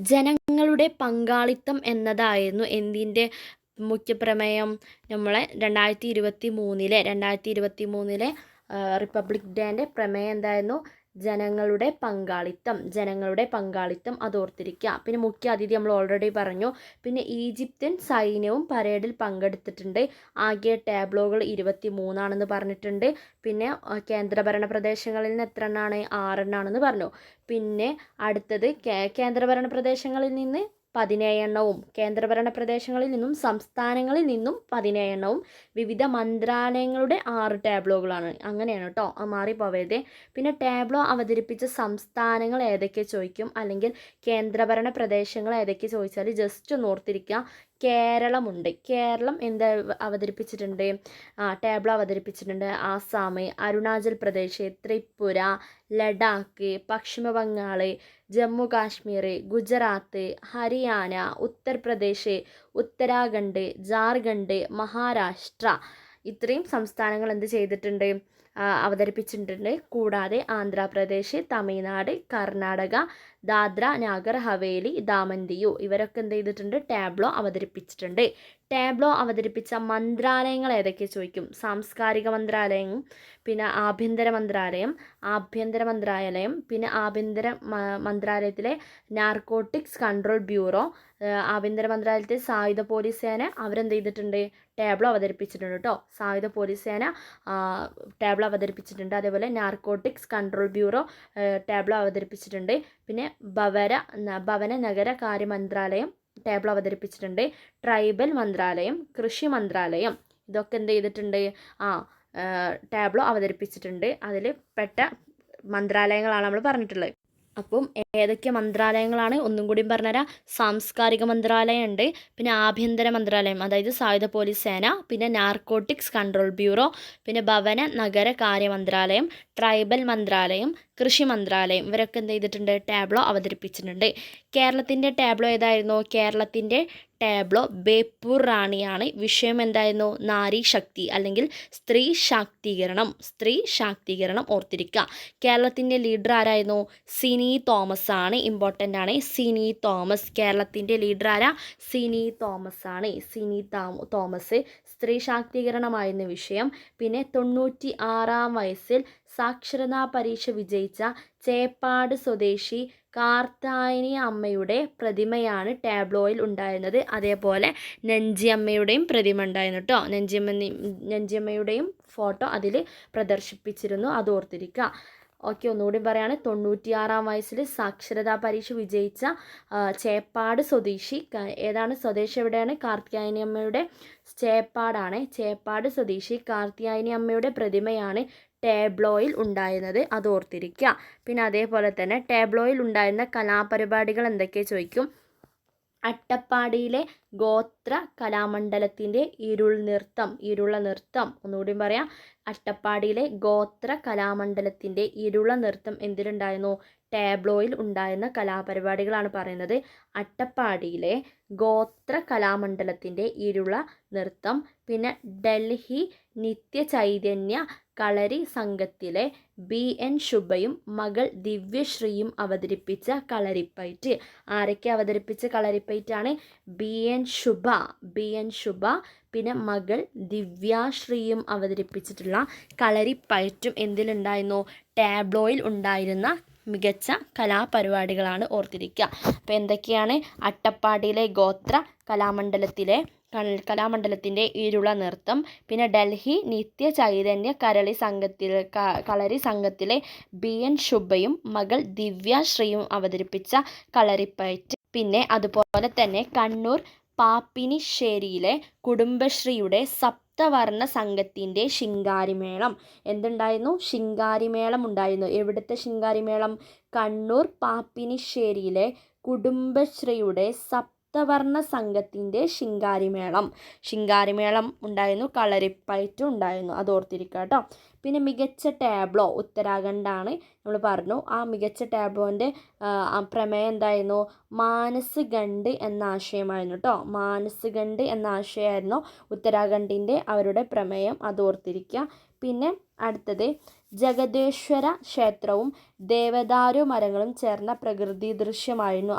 ജനങ്ങളുടെ പങ്കാളിത്തം എന്നതായിരുന്നു എന്തിൻ്റെ മുഖ്യപ്രമേയം? നമ്മളെ 2023 റിപ്പബ്ലിക് ഡേൻ്റെ പ്രമേയം എന്തായിരുന്നു? ജനങ്ങളുടെ പങ്കാളിത്തം അതോർത്തിരിക്കുക. പിന്നെ മുഖ്യ അതിഥി നമ്മൾ ഓൾറെഡി പറഞ്ഞു. പിന്നെ ഈജിപ്ഷ്യൻ സൈന്യവും പരേഡിൽ പങ്കെടുത്തിട്ടുണ്ട്. ആകെ ടാബ്ലോകൾ 23 പറഞ്ഞിട്ടുണ്ട്. പിന്നെ കേന്ദ്രഭരണ പ്രദേശങ്ങളിൽ നിന്ന് എത്ര എണ്ണമാണ്? 6 പറഞ്ഞു. പിന്നെ അടുത്തത് കേന്ദ്രഭരണ പ്രദേശങ്ങളിൽ നിന്ന് 17 കേന്ദ്രഭരണ പ്രദേശങ്ങളിൽ നിന്നും സംസ്ഥാനങ്ങളിൽ നിന്നും 17 വിവിധ മന്ത്രാലയങ്ങളുടെ 6 ടാബ്ലോകളാണ്. അങ്ങനെയാണ് കേട്ടോ, മാറിപ്പോവരുത്. പിന്നെ ടാബ്ലോ അവതരിപ്പിച്ച സംസ്ഥാനങ്ങൾ ഏതൊക്കെ ചോദിക്കും, അല്ലെങ്കിൽ കേന്ദ്രഭരണ പ്രദേശങ്ങൾ ഏതൊക്കെ ചോദിച്ചാൽ ജസ്റ്റ് ഒന്ന് ഓർത്തിരിക്കുക. കേരളമുണ്ട്. കേരളം അവതരിപ്പിച്ചിട്ടുണ്ട്? ടാബ്ലോ അവതരിപ്പിച്ചിട്ടുണ്ട്. ആസാം, അരുണാചൽ പ്രദേശ്, ത്രിപുര, ലഡാക്ക്, പശ്ചിമ ബംഗാൾ, ജമ്മു കാശ്മീർ, ഗുജറാത്ത്, ഹരിയാന, ഉത്തർപ്രദേശ്, ഉത്തരാഖണ്ഡ്, ജാർഖണ്ഡ്, മഹാരാഷ്ട്ര ഇത്രയും സംസ്ഥാനങ്ങൾ എന്ത് ചെയ്തിട്ടുണ്ട്? അവതരിപ്പിച്ചിട്ടുണ്ട്. കൂടാതെ ആന്ധ്രാപ്രദേശ്, തമിഴ്നാട്, കർണാടക, ദാദ്ര നാഗർ ഹവേലി, ദാമൻ ദിയു ഇവരൊക്കെ എന്ത് ചെയ്തിട്ടുണ്ട്, ടാബ്ലോ അവതരിപ്പിച്ചിട്ടുണ്ട്. ടാബ്ലോ അവതരിപ്പിച്ച മന്ത്രാലയങ്ങൾ ഏതൊക്കെ ചോദിക്കും. സാംസ്കാരിക മന്ത്രാലയം, പിന്നെ ആഭ്യന്തര മന്ത്രാലയം, പിന്നെ മന്ത്രാലയത്തിലെ നാർക്കോട്ടിക്സ് കൺട്രോൾ ബ്യൂറോ, ആഭ്യന്തര മന്ത്രാലയത്തിലെ സായുധ പോലീസ് സേന അവരെന്ത് ചെയ്തിട്ടുണ്ട്, ടാബ്ലോ അവതരിപ്പിച്ചിട്ടുണ്ട് കേട്ടോ. സായുധ പോലീസ് സേന ടാബ്ലോ അവതരിപ്പിച്ചിട്ടുണ്ട്. അതേപോലെ നാർക്കോട്ടിക്സ് കൺട്രോൾ ബ്യൂറോ ടാബ്ലോ അവതരിപ്പിച്ചിട്ടുണ്ട്. പിന്നെ ഭവന നഗര കാര്യ മന്ത്രാലയം ടാബ്ലോ അവതരിപ്പിച്ചിട്ടുണ്ട്. ട്രൈബൽ മന്ത്രാലയം, കൃഷി മന്ത്രാലയം ഇതൊക്കെ എന്ത് ചെയ്തിട്ടുണ്ട്, ടാബ്ലോ അവതരിപ്പിച്ചിട്ടുണ്ട്. അതിൽ പെട്ട മന്ത്രാലയങ്ങളാണ് നമ്മൾ പറഞ്ഞിട്ടുള്ളത്. അപ്പം ഏതൊക്കെ മന്ത്രാലയങ്ങളാണ് ഒന്നും കൂടിയും പറഞ്ഞുതരാം. സാംസ്കാരിക മന്ത്രാലയം ഉണ്ട്, പിന്നെ ആഭ്യന്തര മന്ത്രാലയം അതായത് സായുധ പോലീസ് സേന, പിന്നെ നാർക്കോട്ടിക്സ് കൺട്രോൾ ബ്യൂറോ, പിന്നെ ഭവന നഗര കാര്യ മന്ത്രാലയം, ട്രൈബൽ മന്ത്രാലയം, കൃഷി മന്ത്രാലയം ഇവരൊക്കെ എന്ത് ചെയ്തിട്ടുണ്ട്, ടാബ്ലോ അവതരിപ്പിച്ചിട്ടുണ്ട്. കേരളത്തിൻ്റെ ടാബ്ലോ ഏതായിരുന്നു. കേരളത്തിൻ്റെ ടാബ്ലോ ബേപ്പൂർ റാണിയാണ്. വിഷയം എന്തായിരുന്നു, നാരി ശക്തി അല്ലെങ്കിൽ സ്ത്രീ ശാക്തീകരണം ഓർത്തിരിക്കുക. കേരളത്തിൻ്റെ ലീഡർ ആരായിരുന്നു, സിനി തോമസ് ആണ്. ഇമ്പോർട്ടൻ്റ് ആണ്, സിനി തോമസ്. കേരളത്തിൻ്റെ ലീഡർ ആരാ, സിനി തോമസ് ആണ്. തോമസ് സ്ത്രീ ശാക്തീകരണമായിരുന്നു വിഷയം. പിന്നെ 96-ാം വയസ്സിൽ സാക്ഷരതാ പരീക്ഷ വിജയിച്ച ചേപ്പാട് സ്വദേശി കാർത്യായനി അമ്മയുടെ പ്രതിമയാണ് ടാബ്ലോയിൽ ഉണ്ടായിരുന്നത്. അതേപോലെ നഞ്ചിയമ്മയുടെയും പ്രതിമ ഉണ്ടായിരുന്നു കേട്ടോ. നഞ്ചിയമ്മയുടെയും ഫോട്ടോ അതിൽ പ്രദർശിപ്പിച്ചിരുന്നു, അത് ഓർത്തിരിക്കുക. ഓക്കെ, ഒന്നുകൂടി പറയാണ്. 96-ാം വയസ്സിൽ സാക്ഷരതാ പരീക്ഷ വിജയിച്ച ചേപ്പാട് സ്വദേശി, ഏതാണ് സ്വദേശി എവിടെയാണ്, കാർത്യായനി അമ്മയുടെ ചേപ്പാടാണ്. ചേപ്പാട് സ്വദേശി കാർത്യായനി അമ്മയുടെ പ്രതിമയാണ് ടാബ്ലോയിൽ ഉണ്ടായിരുന്നത്, അത് ഓർത്തിരിക്കുക. പിന്നെ അതേപോലെ തന്നെ ടാബ്ലോയിൽ ഉണ്ടായിരുന്ന കലാപരിപാടികൾ എന്തൊക്കെ ചോദിക്കും. അട്ടപ്പാടിയിലെ ഗോത്ര കലാമണ്ഡലത്തിൻ്റെ ഇരുള നൃത്തം ഒന്നുകൂടി പറയാം. അട്ടപ്പാടിയിലെ ഗോത്ര കലാമണ്ഡലത്തിൻ്റെ ഇരുള നൃത്തം എന്തിലുണ്ടായിരുന്നു, ടാബ്ലോയിൽ ഉണ്ടായിരുന്ന കലാപരിപാടികളാണ് പറയുന്നത്. അട്ടപ്പാടിയിലെ ഗോത്ര കലാമണ്ഡലത്തിൻ്റെ ഇരുള നൃത്തം. പിന്നെ ഡൽഹി നിത്യചൈതന്യ കളരി സംഘത്തിലെ BN ശുഭയും മകൾ ദിവ്യശ്രീയും അവതരിപ്പിച്ച കളരിപ്പയറ്റ്. ആരൊക്കെ അവതരിപ്പിച്ച കളരിപ്പയറ്റാണ്, BN ശുഭ പിന്നെ മകൾ ദിവ്യാശ്രീയും അവതരിപ്പിച്ചിട്ടുള്ള കളരിപ്പയറ്റും എന്തിലുണ്ടായിരുന്നു, ടാബ്ലോയിൽ ഉണ്ടായിരുന്ന മികച്ച കലാപരിപാടികളാണ് ഓർത്തിരിക്കുക. അപ്പോൾ എന്തൊക്കെയാണ്, അട്ടപ്പാടിയിലെ ഗോത്ര കലാമണ്ഡലത്തിൻ്റെ ഇരുള നൃത്തം, പിന്നെ ഡൽഹി നിത്യ ചൈതന്യ കളരി സംഘത്തിലെ BN ശുഭയും മകൾ ദിവ്യാശ്രീയും അവതരിപ്പിച്ച കളരിപ്പയറ്റ്. പിന്നെ അതുപോലെ തന്നെ കണ്ണൂർ പാപ്പിനിശ്ശേരിയിലെ കുടുംബശ്രീയുടെ സപ്തവർണ്ണ സംഘത്തിൻ്റെ ശിങ്കാരിമേളം എന്തുണ്ടായിരുന്നു, ശിങ്കാരിമേളം ഉണ്ടായിരുന്നു. എവിടുത്തെ ശിങ്കാരിമേളം, കണ്ണൂർ പാപ്പിനിശ്ശേരിയിലെ കുടുംബശ്രീയുടെ സപ്തവർണ്ണ സംഘത്തിൻ്റെ ശിങ്കാരിമേളം ഉണ്ടായിരുന്നു. കളരിപ്പയറ്റും ഉണ്ടായിരുന്നു, അത് ഓർത്തിരിക്കുക കേട്ടോ. പിന്നെ മികച്ച ടാബ്ലോ ഉത്തരാഖണ്ഡാണ് നമ്മൾ പറഞ്ഞു. ആ മികച്ച ടാബ്ലോൻ്റെ പ്രമേയം എന്തായിരുന്നു, മാനസ് ഗണ്ട് എന്ന ആശയമായിരുന്നു കേട്ടോ. മാനസ് ഗണ്ട് എന്ന ആശയമായിരുന്നു ഉത്തരാഖണ്ഡിൻ്റെ അവരുടെ പ്രമേയം, അത് ഓർത്തിരിക്കുക. പിന്നെ അടുത്തത് ജഗദേശ്വര ക്ഷേത്രവും ദേവദാരു മരങ്ങളും ചേർന്ന പ്രകൃതി ദൃശ്യമായിരുന്നു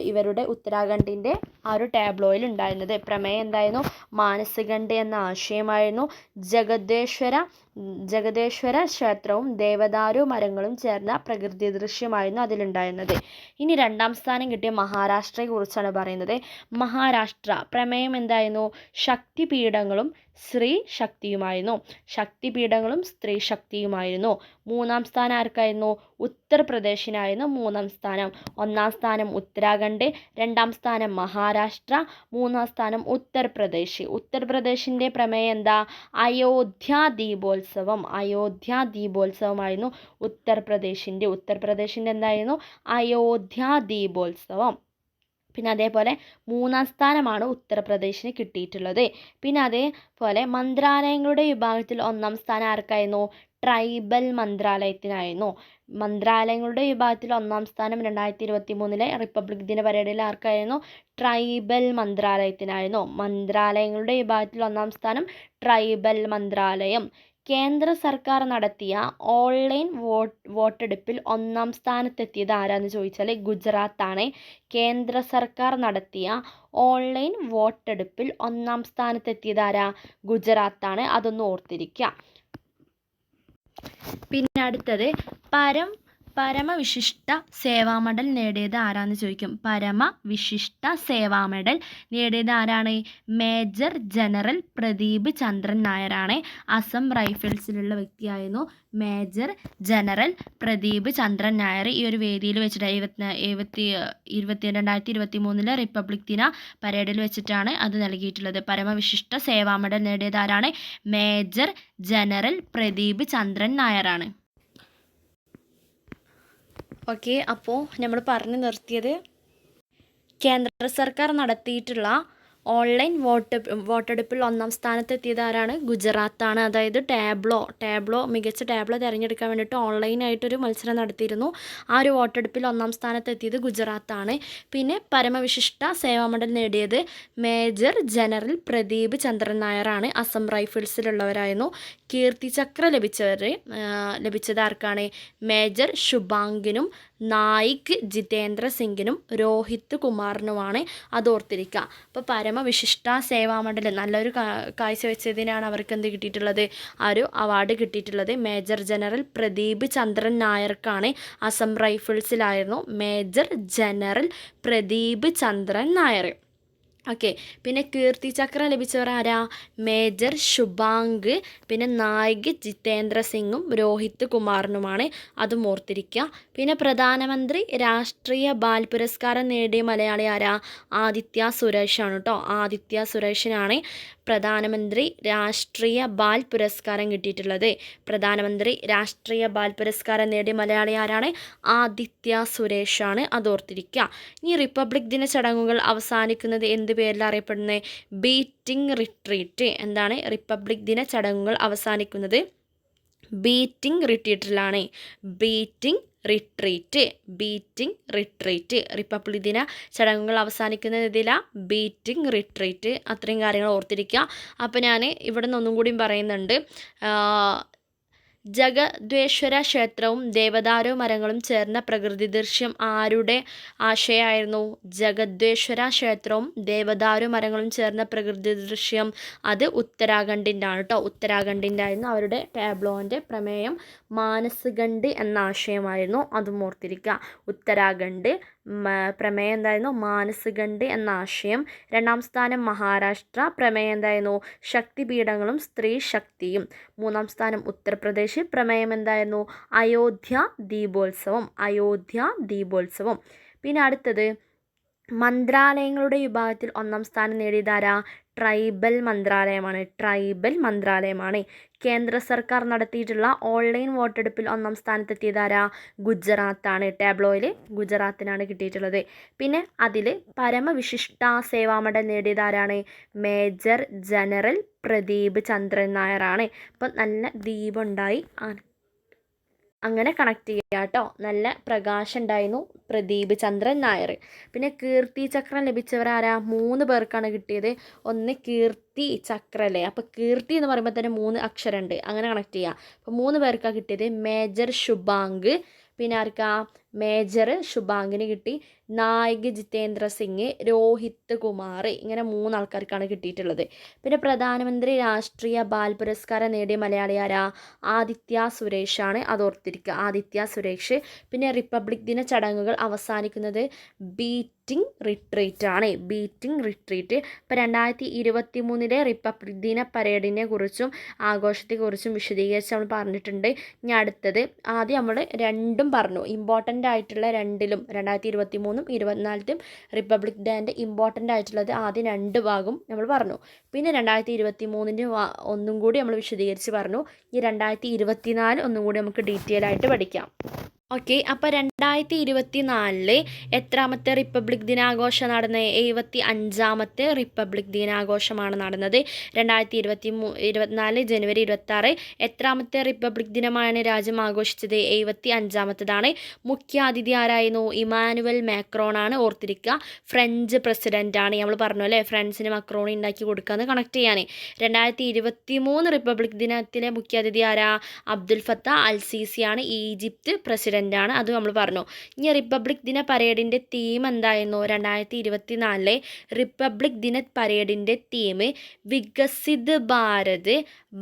ഇവരുടെ ഉത്തരാഖണ്ഡിൻ്റെ ആ ഒരു ടാബ്ലോയിൽ ഉണ്ടായിരുന്നത്. പ്രമേയം എന്തായിരുന്നു, മാനസഗണ്ഡ് എന്ന ആശയമായിരുന്നു. ജഗദേശ്വര ക്ഷേത്രവും ദേവദാരു മരങ്ങളും ചേർന്ന പ്രകൃതി ദൃശ്യമായിരുന്നു അതിലുണ്ടായിരുന്നത്. ഇനി 2ാം സ്ഥാനം കിട്ടിയ മഹാരാഷ്ട്രയെ കുറിച്ചാണ് പറയുന്നത്. മഹാരാഷ്ട്ര പ്രമേയം എന്തായിരുന്നു, ശക്തിപീഠങ്ങളും സ്ത്രീ ശക്തിയുമായിരുന്നു. 3ാം സ്ഥാനം ആർക്കായിരുന്നു, ഉത്തർപ്രദേശിനായിരുന്നു 3ാം സ്ഥാനം. 1ാം സ്ഥാനം ഉത്തരാഖണ്ഡ്, 2ാം സ്ഥാനം മഹാരാഷ്ട്ര, 3ാം സ്ഥാനം ഉത്തർപ്രദേശ്. ഉത്തർപ്രദേശിൻ്റെ പ്രമേയം എന്താ, അയോധ്യ ദീപോത്സവമായിരുന്നു ഉത്തർപ്രദേശിൻ്റെ എന്തായിരുന്നു, അയോധ്യ ദീപോത്സവം. പിന്നെ അതേപോലെ 3ാം സ്ഥാനമാണ് ഉത്തർപ്രദേശിന് കിട്ടിയിട്ടുള്ളത്. പിന്നെ അതേപോലെ മന്ത്രാലയങ്ങളുടെ വിഭാഗത്തിൽ 1ാം സ്ഥാനം ആർക്കായിരുന്നു, ട്രൈബൽ മന്ത്രാലയത്തിനായിരുന്നു. മന്ത്രാലയങ്ങളുടെ വിഭാഗത്തിൽ 1ാം സ്ഥാനം 2023 റിപ്പബ്ലിക് ദിന പരേഡിൽ ആർക്കായിരുന്നു, ട്രൈബൽ മന്ത്രാലയത്തിനായിരുന്നു. മന്ത്രാലയങ്ങളുടെ വിഭാഗത്തിൽ 1ാം സ്ഥാനം ട്രൈബൽ മന്ത്രാലയം. കേന്ദ്ര സർക്കാർ നടത്തിയ ഓൺലൈൻ വോട്ടെടുപ്പിൽ ഒന്നാം സ്ഥാനത്തെത്തിയത് ആരാന്ന് ചോദിച്ചാൽ ഗുജറാത്താണ്. കേന്ദ്ര സർക്കാർ നടത്തിയ ഓൺലൈൻ വോട്ടെടുപ്പിൽ ഒന്നാം സ്ഥാനത്തെത്തിയത് ആരാ? ഗുജറാത്താണ്. അതൊന്ന് ഓർത്തിരിക്കുക. പിന്നെ അടുത്തത് പരമവിശിഷ്ട സേവാ മെഡൽ നേടിയത് ആരാന്ന് ചോദിക്കും. പരമവിശിഷ്ട സേവാ മെഡൽ നേടിയത് ആരാണ്? മേജർ ജനറൽ പ്രദീപ് ചന്ദ്രൻ നായരാണ്. അസം റൈഫിൾസിലുള്ള വ്യക്തിയായിരുന്നു മേജർ ജനറൽ പ്രദീപ് ചന്ദ്രൻ നായർ. ഈ ഒരു വേദിയിൽ വെച്ചിട്ട് 2023 റിപ്പബ്ലിക് ദിന പരേഡിൽ വെച്ചിട്ടാണ് അത് നൽകിയിട്ടുള്ളത്. പരമവിശിഷ്ട സേവാ മെഡൽ നേടിയത് ആരാണ്? മേജർ ജനറൽ പ്രദീപ് ചന്ദ്രൻ നായരാണ്. ഓക്കെ, അപ്പോൾ നമ്മൾ പറഞ്ഞു നിർത്തിയത് കേന്ദ്ര സർക്കാർ നടത്തിയിട്ടുള്ള ഓൺലൈൻ വോട്ടെടുപ്പിൽ ഒന്നാം സ്ഥാനത്തെത്തിയത് ആരാണ്? ഗുജറാത്താണ്. അതായത് മികച്ച ടാബ്ലോ തിരഞ്ഞെടുക്കാൻ വേണ്ടിയിട്ട് ഓൺലൈനായിട്ടൊരു മത്സരം നടത്തിയിരുന്നു. ആ ഒരു വോട്ടെടുപ്പിൽ ഒന്നാം സ്ഥാനത്തെത്തിയത് ഗുജറാത്താണ്. പിന്നെ പരമവിശിഷ്ട സേവാ മെഡൽ നേടിയത് മേജർ ജനറൽ പ്രദീപ് ചന്ദ്രൻ നായരാണ്. അസം റൈഫിൾസിലുള്ളവരായിരുന്നു. കീർത്തി ചക്ര ലഭിച്ചത് ആർക്കാണ്? മേജർ ശുഭാംഗിനും നായിക് ജിതേന്ദ്ര സിംഗിനും രോഹിത് കുമാറിനുമാണ്. അതോർത്തിരിക്കുക. അപ്പോൾ പരമവിശിഷ്ട സേവാ മെഡൽ നല്ലൊരു കാഴ്ചവെച്ചതിനാണ് അവർക്ക് എന്ത് കിട്ടിയിട്ടുള്ളത്? ആ ഒരു അവാർഡ് കിട്ടിയിട്ടുള്ളത്. മേജർ ജനറൽ പ്രദീപ് ചന്ദ്രൻ നായർക്കാണ്. അസം റൈഫിൾസിലായിരുന്നു മേജർ ജനറൽ പ്രദീപ് ചന്ദ്രൻ നായർ. ഓക്കെ, പിന്നെ കീർത്തി ചക്ര ലഭിച്ചവർ ആരാ? മേജർ ശുഭാംഗ്, പിന്നെ നായിക് ജിതേന്ദ്ര സിംഗും രോഹിത് കുമാറിനുമാണ്. അതും ഓർത്തിരിക്കുക. പിന്നെ പ്രധാനമന്ത്രി രാഷ്ട്രീയ ബാൽ പുരസ്കാരം നേടിയ മലയാളി ആരാ? ആദിത്യ സുരേഷാണ് കേട്ടോ. ആദിത്യ സുരേഷിനാണ് പ്രധാനമന്ത്രി രാഷ്ട്രീയ ബാൽ പുരസ്കാരം കിട്ടിയിട്ടുള്ളത്. പ്രധാനമന്ത്രി രാഷ്ട്രീയ ബാൽ പുരസ്കാരം നേടിയ മലയാളി ആരാണ്? ആദിത്യ സുരേഷാണ്. അതോർത്തിരിക്കുക. ഇനി റിപ്പബ്ലിക് ദിന ചടങ്ങുകൾ അവസാനിക്കുന്നത് എന്ത് പേരിൽ അറിയപ്പെടുന്നത്? Beating retreat. എന്താണ് റിപ്പബ്ലിക് ദിന ചടങ്ങുകൾ അവസാനിക്കുന്നത്? ബീറ്റിംഗ് റിട്രീറ്റിലാണ്. Beating retreat. റിപ്പബ്ലിക് ദിന ചടങ്ങുകൾ അവസാനിക്കുന്നത് ഇതിലാണ്, ബീറ്റിംഗ് റിട്രീറ്റ്. അത്രയും കാര്യങ്ങൾ ഓർത്തിരിക്കുക. അപ്പോൾ ഞാൻ ഇവിടെ നിന്ന് ഒന്നും കൂടിയും പറയുന്നുണ്ട്. ജഗദ്വേശ്വര ക്ഷേത്രവും ദേവദാരു മരങ്ങളും ചേർന്ന പ്രകൃതി ദൃശ്യം ആരുടെ ആശയമായിരുന്നു? ജഗദ്വേശ്വര ക്ഷേത്രവും ദേവദാരു മരങ്ങളും ചേർന്ന പ്രകൃതി ദൃശ്യം അത് ഉത്തരാഖണ്ഡിൻ്റെ ആണ് കേട്ടോ. ഉത്തരാഖണ്ഡിൻ്റെ ആയിരുന്നു അവരുടെ ടാബ്ലോൻ്റെ പ്രമേയം. മാനസ്ഗണ്ഡ് എന്ന ആശയമായിരുന്നു. അതും ഓർത്തിരിക്കുക. ഉത്തരാഖണ്ഡ് പ്രമേയം എന്തായിരുന്നു? മാനസ്ഗണ്ഡ് എന്ന ആശയം. രണ്ടാം സ്ഥാനം മഹാരാഷ്ട്ര. പ്രമേയം എന്തായിരുന്നു? ശക്തിപീഠങ്ങളും സ്ത്രീ ശക്തിയും. മൂന്നാം സ്ഥാനം ഉത്തർപ്രദേശ്. പ്രമേയം എന്തായിരുന്നു? അയോധ്യ ദീപോത്സവം. പിന്നെ അടുത്തത് മന്ത്രാലയങ്ങളുടെ വിഭാഗത്തിൽ ഒന്നാം സ്ഥാനം നേടിയതാരാ? ട്രൈബൽ മന്ത്രാലയമാണ്. കേന്ദ്ര സർക്കാർ നടത്തിയിട്ടുള്ള ഓൺലൈൻ വോട്ടെടുപ്പിൽ ഒന്നാം സ്ഥാനത്തെത്തിയതാരാ? ഗുജറാത്താണ്. ടാബ്ലോയിൽ ഗുജറാത്തിനാണ് കിട്ടിയിട്ടുള്ളത്. പിന്നെ അതിൽ പരമവിശിഷ്ട സേവാ മെഡൽ നേടിയതാരാണ്? മേജർ ജനറൽ പ്രദീപ് ചന്ദ്രൻ നായരാണ്. അപ്പം നല്ല ദീപുണ്ടായി അങ്ങനെ കണക്ട് ചെയ്യുക കേട്ടോ. നല്ല പ്രകാശം ഉണ്ടായിരുന്നു പ്രദീപ് ചന്ദ്രൻ നായർ. പിന്നെ കീർത്തി ചക്രം ലഭിച്ചവർ ആരാ? 3 പേർക്കാണ് കിട്ടിയത്. ഒന്ന് കീർത്തി ചക്ര അല്ലേ. അപ്പോൾ കീർത്തി എന്ന് പറയുമ്പോൾ തന്നെ 3 അക്ഷരമുണ്ട്. അങ്ങനെ കണക്ട് ചെയ്യുക. അപ്പോൾ 3 പേർക്കാണ് കിട്ടിയത്. മേജർ ശുഭാംഗ്, പിന്നെ ആർക്കാ? മേജർ ശുഭാംഗിന് കിട്ടി. നായിക് ജിതേന്ദ്ര സിംഗ്, രോഹിത് കുമാർ, ഇങ്ങനെ 3 ആൾക്കാർക്കാണ് കിട്ടിയിട്ടുള്ളത്. പിന്നെ പ്രധാനമന്ത്രി രാഷ്ട്രീയ ബാൽ പുരസ്കാരം നേടിയ മലയാളി ആരാ? ആദിത്യ സുരേഷാണ്. അതോർത്തിരിക്കുക. ആദിത്യ സുരേഷ്. പിന്നെ റിപ്പബ്ലിക് ദിന ചടങ്ങുകൾ അവസാനിക്കുന്നത് ബീറ്റിംഗ് റിട്രീറ്റ് ആണ്. ഇപ്പോൾ 2023 റിപ്പബ്ലിക് ദിന പരേഡിനെ കുറിച്ചും ആഘോഷത്തെക്കുറിച്ചും വിശദീകരിച്ച് നമ്മൾ പറഞ്ഞിട്ടുണ്ട്. ഇനി അടുത്തത് ആദ്യം നമ്മൾ രണ്ടും പറഞ്ഞു. ഇമ്പോർട്ടൻ്റ് ആയിട്ടുള്ള രണ്ടിലും 2023 2024 റിപ്പബ്ലിക് ഡേൻ്റെ ഇമ്പോർട്ടൻ്റ് ആയിട്ടുള്ളത് ആദ്യം 2 ഭാഗം നമ്മൾ പറഞ്ഞു. പിന്നെ 2023 ഒന്നും കൂടി നമ്മൾ വിശദീകരിച്ച് പറഞ്ഞു. ഈ 2024 ഒന്നും കൂടി നമുക്ക് ഡീറ്റെയിൽ ആയിട്ട് പഠിക്കാം. ഓക്കെ, അപ്പോൾ 2024 എത്രാമത്തെ റിപ്പബ്ലിക് ദിനാഘോഷം നടന്നത്? 75ാമത്തെ റിപ്പബ്ലിക് ദിനാഘോഷമാണ് നടന്നത്. 2024 ജനുവരി 26 എത്രാമത്തെ റിപ്പബ്ലിക് ദിനമാണ് രാജ്യം ആഘോഷിച്ചത്? 75ാമത്തേതാണ്. മുഖ്യാതിഥി ആരായിരുന്നു? ഇമാനുവൽ മാക്രോൺ ആണ്. ഓർത്തിരിക്കുക, ഫ്രഞ്ച് പ്രസിഡൻ്റാണ്. നമ്മൾ പറഞ്ഞു അല്ലേ, ഫ്രണ്ട്സിന് മക്രോണി ഉണ്ടാക്കി കൊടുക്കാമെന്ന് കണക്ട് ചെയ്യാൻ. 2023 റിപ്പബ്ലിക് ദിനത്തിലെ മുഖ്യാതിഥി ആരാ? അബ്ദുൽ ഫത്ത അൽ സീസിയാണ്, ഈജിപ്ത് പ്രസിഡൻ്റ് ആണ്. അത് നമ്മൾ പറഞ്ഞു. ഇനി റിപ്പബ്ലിക് ദിന പരേഡിൻ്റെ തീം എന്തായിരുന്നു? 2024 റിപ്പബ്ലിക് ദിന പരേഡിൻ്റെ തീം വികസിത് ഭാരത്,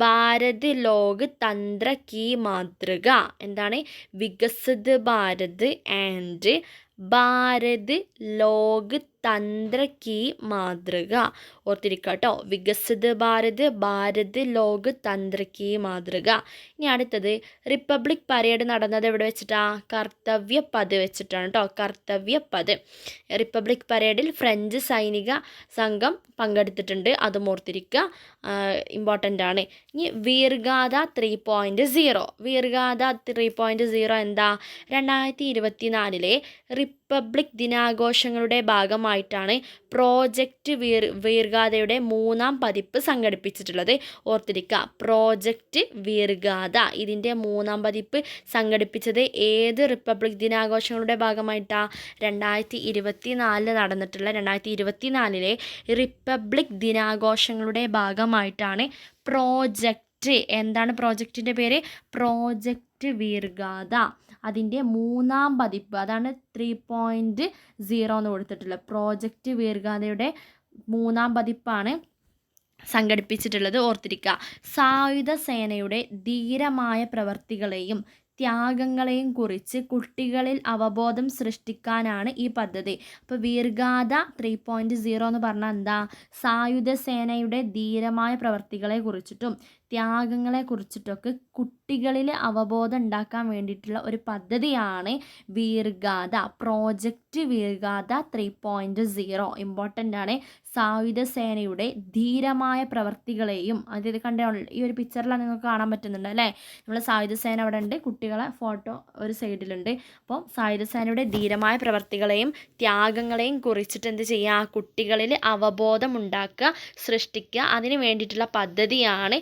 ഭാരത് ലോക് തന്ത്ര കി മാതൃക. എന്താണ്? വികസിത് ഭാരത് ആൻഡ് ഭാരത് ലോക് തന്ത്ര കി മാതൃക. ഓർത്തിരിക്കുക കേട്ടോ, വികസിത് ഭാരത്, ഭാരത് ലോക് തന്ത്ര കി മാതൃക. ഇനി അടുത്തത്, റിപ്പബ്ലിക് പരേഡ് നടന്നത് എവിടെ വെച്ചിട്ടാ? കർത്തവ്യ പദ് വെച്ചിട്ടാണ് കേട്ടോ, കർത്തവ്യ പദ്. റിപ്പബ്ലിക് പരേഡിൽ ഫ്രഞ്ച് സൈനിക സംഘം പങ്കെടുത്തിട്ടുണ്ട്, അതും ഓർത്തിരിക്കുക, ഇമ്പോർട്ടൻ്റ് ആണ്. ഇനി വീർഗാഥ 3.0. വീർഗാഥ 3.0 എന്താ? 2024 റിപ്പബ്ലിക് ദിനാഘോഷങ്ങളുടെ ഭാഗമായിട്ടാണ് പ്രോജക്റ്റ് വീർഗാഥയുടെ 3ാം പതിപ്പ് സംഘടിപ്പിച്ചിട്ടുള്ളത്. ഓർത്തിരിക്കുക, പ്രോജക്റ്റ് വീർഗാഥ ഇതിൻ്റെ 3ാം പതിപ്പ് സംഘടിപ്പിച്ചത് ഏത് റിപ്പബ്ലിക് ദിനാഘോഷങ്ങളുടെ ഭാഗമായിട്ടാണ്? 2024 നടന്നിട്ടുള്ള 2024 റിപ്പബ്ലിക് ദിനാഘോഷങ്ങളുടെ ഭാഗമായിട്ടാണ് പ്രോജക്റ്റ്. എന്താണ് പ്രോജക്റ്റിൻ്റെ പേര്? പ്രോജക്റ്റ് വീർഗാഥ. അതിൻ്റെ 3ാം പതിപ്പ്, അതാണ് 3.0 എന്ന് കൊടുത്തിട്ടുള്ളത്. പ്രോജക്റ്റ് വീർഗാഥയുടെ 3ാം പതിപ്പാണ് സംഘടിപ്പിച്ചിട്ടുള്ളത്. ഓർത്തിരിക്കുക, സായുധ സേനയുടെ ധീരമായ പ്രവർത്തികളെയും ത്യാഗങ്ങളെയും കുറിച്ച് കുട്ടികളിൽ അവബോധം സൃഷ്ടിക്കാനാണ് ഈ പദ്ധതി. അപ്പോൾ വീർഗാഥ 3.0 എന്ന് പറഞ്ഞാൽ എന്താ? സായുധ സേനയുടെ ധീരമായ പ്രവർത്തികളെ കുറിച്ചിട്ടും ത്യാഗങ്ങളെ കുറിച്ചിട്ടൊക്കെ കുട്ടികളിൽ അവബോധം ഉണ്ടാക്കാൻ വേണ്ടിയിട്ടുള്ള ഒരു പദ്ധതിയാണ് വീർഗാഥ, പ്രോജക്റ്റ് വീർഗാഥ 3.0. ഇമ്പോർട്ടൻ്റ് ആണ്. സായുധ സേനയുടെ ധീരമായ പ്രവർത്തികളെയും, അതായത് ഈ ഒരു പിക്ചറിലാണ് നിങ്ങൾക്ക് കാണാൻ പറ്റുന്നുണ്ട് അല്ലേ, നമ്മൾ സായുധ സേന അവിടെ ഉണ്ട്, കുട്ടികളെ ഫോട്ടോ ഒരു സൈഡിലുണ്ട്. അപ്പോൾ സായുധ സേനയുടെ ധീരമായ പ്രവർത്തികളെയും ത്യാഗങ്ങളെയും കുറിച്ചിട്ട് എന്ത് ചെയ്യുക? കുട്ടികളിൽ അവബോധം ഉണ്ടാക്കുക, സൃഷ്ടിക്കുക, അതിന് വേണ്ടിയിട്ടുള്ള പദ്ധതിയാണ്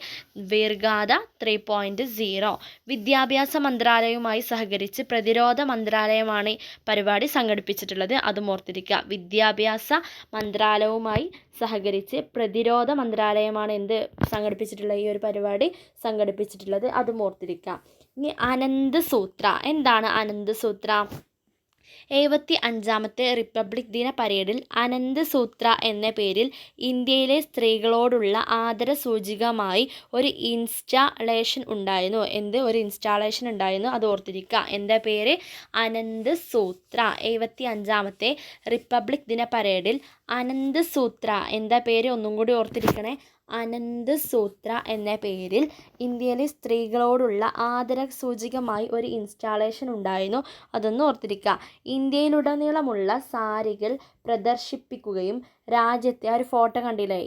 വീർഗാഥ 3.0. വിദ്യാഭ്യാസ മന്ത്രാലയവുമായി സഹകരിച്ച് പ്രതിരോധ മന്ത്രാലയമാണ് പരിപാടി സംഘടിപ്പിച്ചിട്ടുള്ളത്, അതും ഓർത്തിരിക്കുക. വിദ്യാഭ്യാസ മന്ത്രാലയവുമായി സഹകരിച്ച് പ്രതിരോധ മന്ത്രാലയമാണ് എന്ത് സംഘടിപ്പിച്ചിട്ടുള്ളത്? ഈ ഒരു പരിപാടി സംഘടിപ്പിച്ചിട്ടുള്ളത്, അതും ഓർത്തിരിക്കുക. ഇനി അനന്ത് സൂത്ര. എന്താണ് അനന്ത് സൂത്ര? 75ാമത്തെ റിപ്പബ്ലിക് ദിന പരേഡിൽ അനന്ത് സൂത്ര എന്ന പേരിൽ ഇന്ത്യയിലെ സ്ത്രീകളോടുള്ള ആദരസൂചകമായി ഒരു ഇൻസ്റ്റാളേഷൻ ഉണ്ടായിരുന്നു. ഒരു ഇൻസ്റ്റാളേഷൻ ഉണ്ടായിരുന്നു, അത് ഓർത്തിരിക്കുക. എന്താ പേര്? അനന്ത് സൂത്ര. 75ാമത്തെ റിപ്പബ്ലിക് ദിന പരേഡിൽ അനന്ത് സൂത്ര എന്താ പേര്? ഒന്നും കൂടി ഓർത്തിരിക്കണേ. അനന്ത് സൂത്ര എന്ന പേരിൽ ഇന്ത്യയിലെ സ്ത്രീകളോടുള്ള ആദരസൂചകമായി ഒരു ഇൻസ്റ്റാളേഷൻ ഉണ്ടായിരുന്നു, അതൊന്ന് ഓർത്തിരിക്കുക. ഇന്ത്യയിലുടനീളമുള്ള സാരികൾ പ്രദർശിപ്പിക്കുകയും രാജ്യത്തെ, ആ ഒരു ഫോട്ടോ കണ്ടില്ലേ,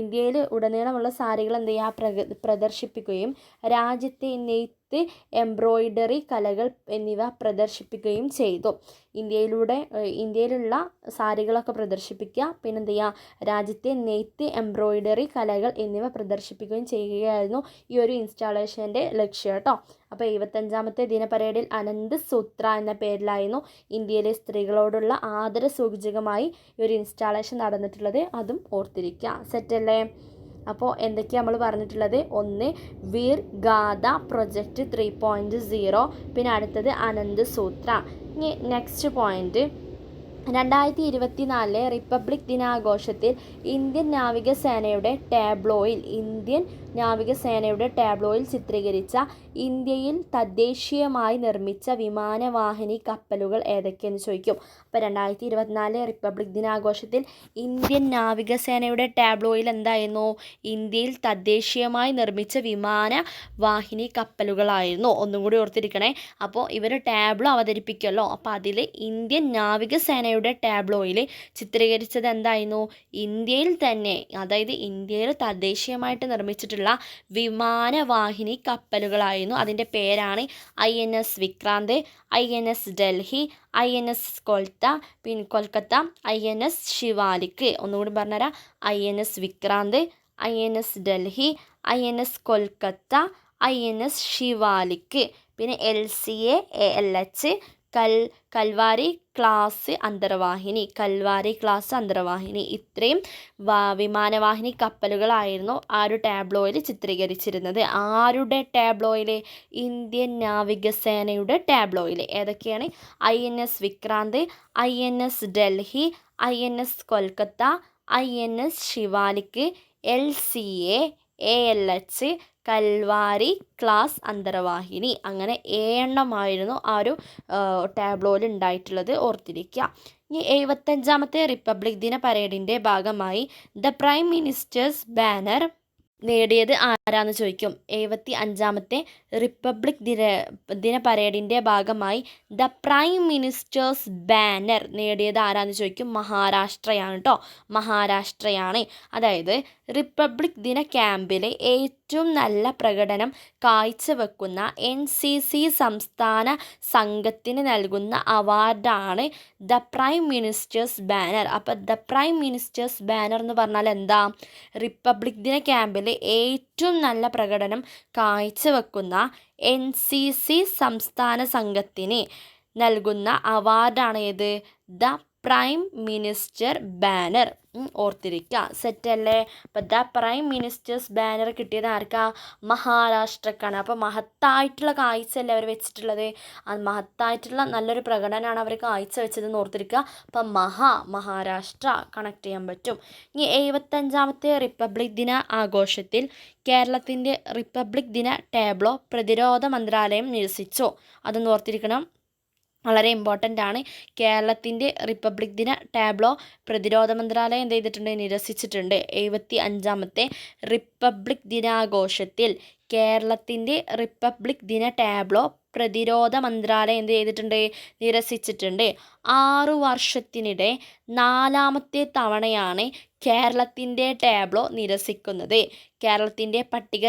ഇന്ത്യയിൽ ഉടനീളമുള്ള സാരികൾ എന്ത് ചെയ്യുക? പ്രദർശിപ്പിക്കുകയും രാജ്യത്തെ നെയ്ത്ത്, എംബ്രോയിഡറി കലകൾ എന്നിവ പ്രദർശിപ്പിക്കുകയും ചെയ്തു. ഇന്ത്യയിലുള്ള സാരികളൊക്കെ പ്രദർശിപ്പിക്കുക, പിന്നെ എന്ത് ചെയ്യുക? രാജ്യത്തെ നെയ്ത്ത്, എംബ്രോയിഡറി കലകൾ എന്നിവ പ്രദർശിപ്പിക്കുകയും ചെയ്യുകയായിരുന്നു ഈ ഒരു ഇൻസ്റ്റാളേഷൻ്റെ ലക്ഷ്യം കേട്ടോ. അപ്പോൾ 75ാമത്തെ ദിനപരേഡിൽ അനന്ത് സൂത്ര എന്ന പേരിലായിരുന്നു ഇന്ത്യയിലെ സ്ത്രീകളോടുള്ള ആദരസൂചകമായി ഈ ഒരു ഇൻസ്റ്റാളേഷൻ നടന്നിട്ടുള്ളത്, അതും ഓർത്തിരിക്കുക. സെറ്റല്ലേ? അപ്പോൾ എന്തൊക്കെയാണ് നമ്മൾ പറഞ്ഞിട്ടുള്ളത്? ഒന്ന് വീർഗാഥ പ്രൊജക്റ്റ് 3.0, പിന്നെ അടുത്തത് അനന്ത് സൂത്ര. ഇനി നെക്സ്റ്റ് പോയിന്റ്, 2024 റിപ്പബ്ലിക് ദിനാഘോഷത്തിൽ ഇന്ത്യൻ നാവികസേനയുടെ ടാബ്ലോയിൽ ചിത്രീകരിച്ച ഇന്ത്യയിൽ തദ്ദേശീയമായി നിർമ്മിച്ച വിമാനവാഹിനി കപ്പലുകൾ ഏതൊക്കെയെന്ന് ചോദിക്കും. അപ്പോൾ 2024 റിപ്പബ്ലിക് ദിനാഘോഷത്തിൽ ഇന്ത്യൻ നാവികസേനയുടെ ടാബ്ലോയിൽ എന്തായിരുന്നു? ഇന്ത്യയിൽ തദ്ദേശീയമായി നിർമ്മിച്ച വിമാനവാഹിനി കപ്പലുകളായിരുന്നു. ഒന്നും കൂടി ഓർത്തിരിക്കണേ. അപ്പോൾ ഇവർ ടാബ്ലോ അവതരിപ്പിക്കുമല്ലോ, അപ്പോൾ അതിൽ ഇന്ത്യൻ നാവികസേനയുടെ നാവികസേനയുടെ ടാബ്ലോയിൽ ചിത്രീകരിച്ചത് എന്തായിരുന്നു? ഇന്ത്യയിൽ തന്നെ, അതായത് ഇന്ത്യയിൽ തദ്ദേശീയമായിട്ട് നിർമ്മിച്ചിട്ടുള്ള വിമാനവാഹിനി കപ്പലുകളായിരുന്നു. അതിൻ്റെ പേരാണ് INS Vikrant, INS Delhi, INS Kolkata, INS Shivalik. ഒന്നുകൂടി പറഞ്ഞുതരാം. INS Vikrant, INS Delhi, INS Kolkata, INS Shivalik. പിന്നെ LCA ALH കൽവാരി ക്ലാസ് അന്തർവാഹിനി, കൽവാരി ക്ലാസ് അന്തർവാഹിനി. ഇത്രയും വിമാനവാഹിനി കപ്പലുകളായിരുന്നു ആ ഒരു ടാബ്ലോയിൽ ചിത്രീകരിച്ചിരുന്നത്. ആരുടെ ടാബ്ലോയിൽ? ഇന്ത്യൻ നാവികസേനയുടെ ടാബ്ലോയിൽ. ഏതൊക്കെയാണ്? INS Vikrant, INS Delhi, INS Kolkata, INS Shivalik, LCA ALH Kalvari class അന്തർവാഹിനി. അങ്ങനെ 7 എണ്ണമായിരുന്നു ആ ഒരു ടാബ്ലോയിൽ ഉണ്ടായിട്ടുള്ളത്. ഓർത്തിരിക്കുക. ഇനി 75ാമത്തെ റിപ്പബ്ലിക് ദിന പരേഡിൻ്റെ ഭാഗമായി ദ പ്രൈം മിനിസ്റ്റേഴ്സ് ബാനർ നേടിയത് ആരാന്ന് ചോദിക്കും. 75ാമത്തെ റിപ്പബ്ലിക് ദിന പരേഡിൻ്റെ ഭാഗമായി ദ പ്രൈം മിനിസ്റ്റേഴ്സ് ബാനർ നേടിയത് ആരാന്ന് ചോദിക്കും. മഹാരാഷ്ട്രയാണ് കേട്ടോ, മഹാരാഷ്ട്രയാണ്. അതായത് റിപ്പബ്ലിക് ദിന ക്യാമ്പിലെ ഏറ്റവും നല്ല പ്രകടനം കാഴ്ചവെക്കുന്ന NCC സംസ്ഥാന സംഘത്തിന് നൽകുന്ന അവാർഡാണ് ദ പ്രൈം മിനിസ്റ്റേഴ്സ് ബാനർ. അപ്പോൾ ദ പ്രൈം മിനിസ്റ്റേഴ്സ് ബാനർ എന്ന് പറഞ്ഞാൽ എന്താ? റിപ്പബ്ലിക് ദിന ക്യാമ്പിൽ ഏറ്റവും നല്ല പ്രകടനം കാഴ്ചവെക്കുന്ന NCC സംസ്ഥാന സംഘത്തിന് നൽകുന്ന അവാർഡാണ് ഏത്? The prime minister banner. ഓർത്തിരിക്കുക. സെറ്റല്ലേ? അപ്പോൾ ദ പ്രൈം മിനിസ്റ്റേഴ്സ് ബാനർ കിട്ടിയത് ആർക്കാ? മഹാരാഷ്ട്രക്കാണ്. അപ്പോൾ മഹത്തായിട്ടുള്ള കാഴ്ചയല്ലേ അവർ വെച്ചിട്ടുള്ളത്. അത് മഹത്തായിട്ടുള്ള നല്ലൊരു പ്രകടനമാണ് അവർ കാഴ്ച വെച്ചതെന്ന് ഓർത്തിരിക്കുക. അപ്പം മഹാരാഷ്ട്ര കണക്ട് ചെയ്യാൻ പറ്റും. ഇനി 75ാമത്തെ റിപ്പബ്ലിക് ദിന ആഘോഷത്തിൽ കേരളത്തിൻ്റെ റിപ്പബ്ലിക് ദിന ടാബ്ലോ പ്രതിരോധ മന്ത്രാലയം നിരസിച്ചോ? അതൊന്ന് ഓർത്തിരിക്കണം. വളരെ ഇമ്പോർട്ടൻ്റ് ആണ്. കേരളത്തിൻ്റെ റിപ്പബ്ലിക് ദിന ടാബ്ലോ പ്രതിരോധ മന്ത്രാലയം എന്ത് ചെയ്തിട്ടുണ്ട്? നിരസിച്ചിട്ടുണ്ട്. 75ാമത്തെ റിപ്പബ്ലിക് ദിനാഘോഷത്തിൽ കേരളത്തിൻ്റെ റിപ്പബ്ലിക് ദിന ടാബ്ലോ പ്രതിരോധ മന്ത്രാലയം എന്ത് ചെയ്തിട്ടുണ്ട്? നിരസിച്ചിട്ടുണ്ട്. 6 വർഷത്തിനിടെ 4ാമത്തെ തവണയാണ് കേരളത്തിൻ്റെ ടാബ്ലോ നിരസിക്കുന്നത്. കേരളത്തിൻ്റെ പട്ടിക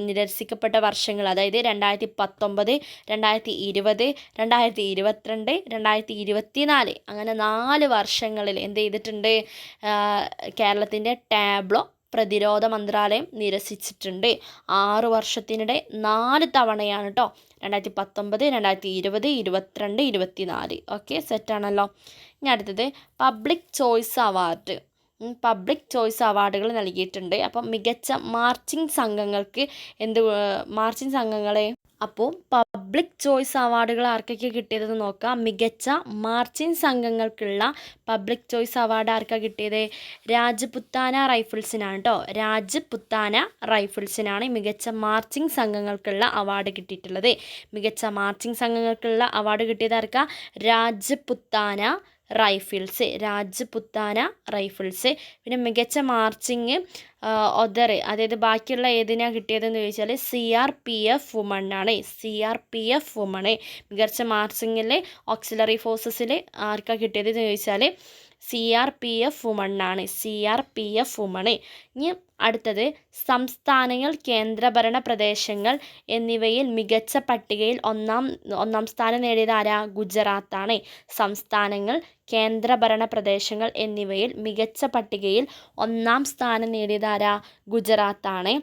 നിരസിക്കപ്പെട്ട വർഷങ്ങൾ, അതായത് 2019, 2020, 2022, 2024 അങ്ങനെ 4 വർഷങ്ങളിൽ എന്ത് ചെയ്തിട്ടുണ്ട്? കേരളത്തിൻ്റെ ടാബ്ലോ പ്രതിരോധ മന്ത്രാലയം നിരസിച്ചിട്ടുണ്ട്. 6 വർഷത്തിനിടെ 4 തവണയാണ് കേട്ടോ. 2019, 2020, 2022, 2024. ഓക്കെ, സെറ്റാണല്ലോ. ഇനി അടുത്തത് public choice award. Public choice അവാർഡുകൾ നൽകിയിട്ടുണ്ട്. അപ്പം മികച്ച മാർച്ചിങ് സംഘങ്ങൾക്ക് മാർച്ചിങ് സംഘങ്ങളെ അപ്പോൾ പബ്ലിക് ചോയ്സ് അവാർഡുകൾ ആർക്കൊക്കെ കിട്ടിയതെന്ന് നോക്കാം. മികച്ച മാർച്ചിങ് സംഘങ്ങൾക്കുള്ള പബ്ലിക് ചോയ്സ് അവാർഡ് ആർക്കാണ് കിട്ടിയത്? രാജപുത്താന റൈഫിൾസിനാണ് കേട്ടോ. രാജപുത്താന റൈഫിൾസിനാണ് മികച്ച മാർച്ചിങ് സംഘങ്ങൾക്കുള്ള അവാർഡ് കിട്ടിയിട്ടുള്ളത്. മികച്ച മാർച്ചിങ് സംഘങ്ങൾക്കുള്ള അവാർഡ് കിട്ടിയത് ആർക്കാ? രാജപുത്താന റൈഫിൾസ്. രാജപുത്താന റൈഫിൾസ്. പിന്നെ മികച്ച മാർച്ചിങ് അതായത് ബാക്കിയുള്ള ഏതിനാണ് കിട്ടിയതെന്ന് ചോദിച്ചാൽ CRPF വുമൺ ആണ്. CRPF woman. മികച്ച മാർച്ചിങ്ങിൽ ഓക്സിലറി ഫോഴ്സസിൽ ആർക്കാണ് കിട്ടിയതെന്ന് ചോദിച്ചാൽ CRPF വുമൺ ആണ്. CRPF woman. ഇനി അടുത്തത് സംസ്ഥാനങ്ങൾ, കേന്ദ്രഭരണ പ്രദേശങ്ങൾ എന്നിവയിൽ മികച്ച പട്ടികയിൽ ഒന്നാം സ്ഥാനം നേടിയത് ആരാ? ഗുജറാത്താണ്. സംസ്ഥാനങ്ങൾ, കേന്ദ്രഭരണ പ്രദേശങ്ങൾ എന്നിവയിൽ മികച്ച പട്ടികയിൽ 1ാം സ്ഥാനം നേടിയത് ആരാ? ഗുജറാത്താണ്.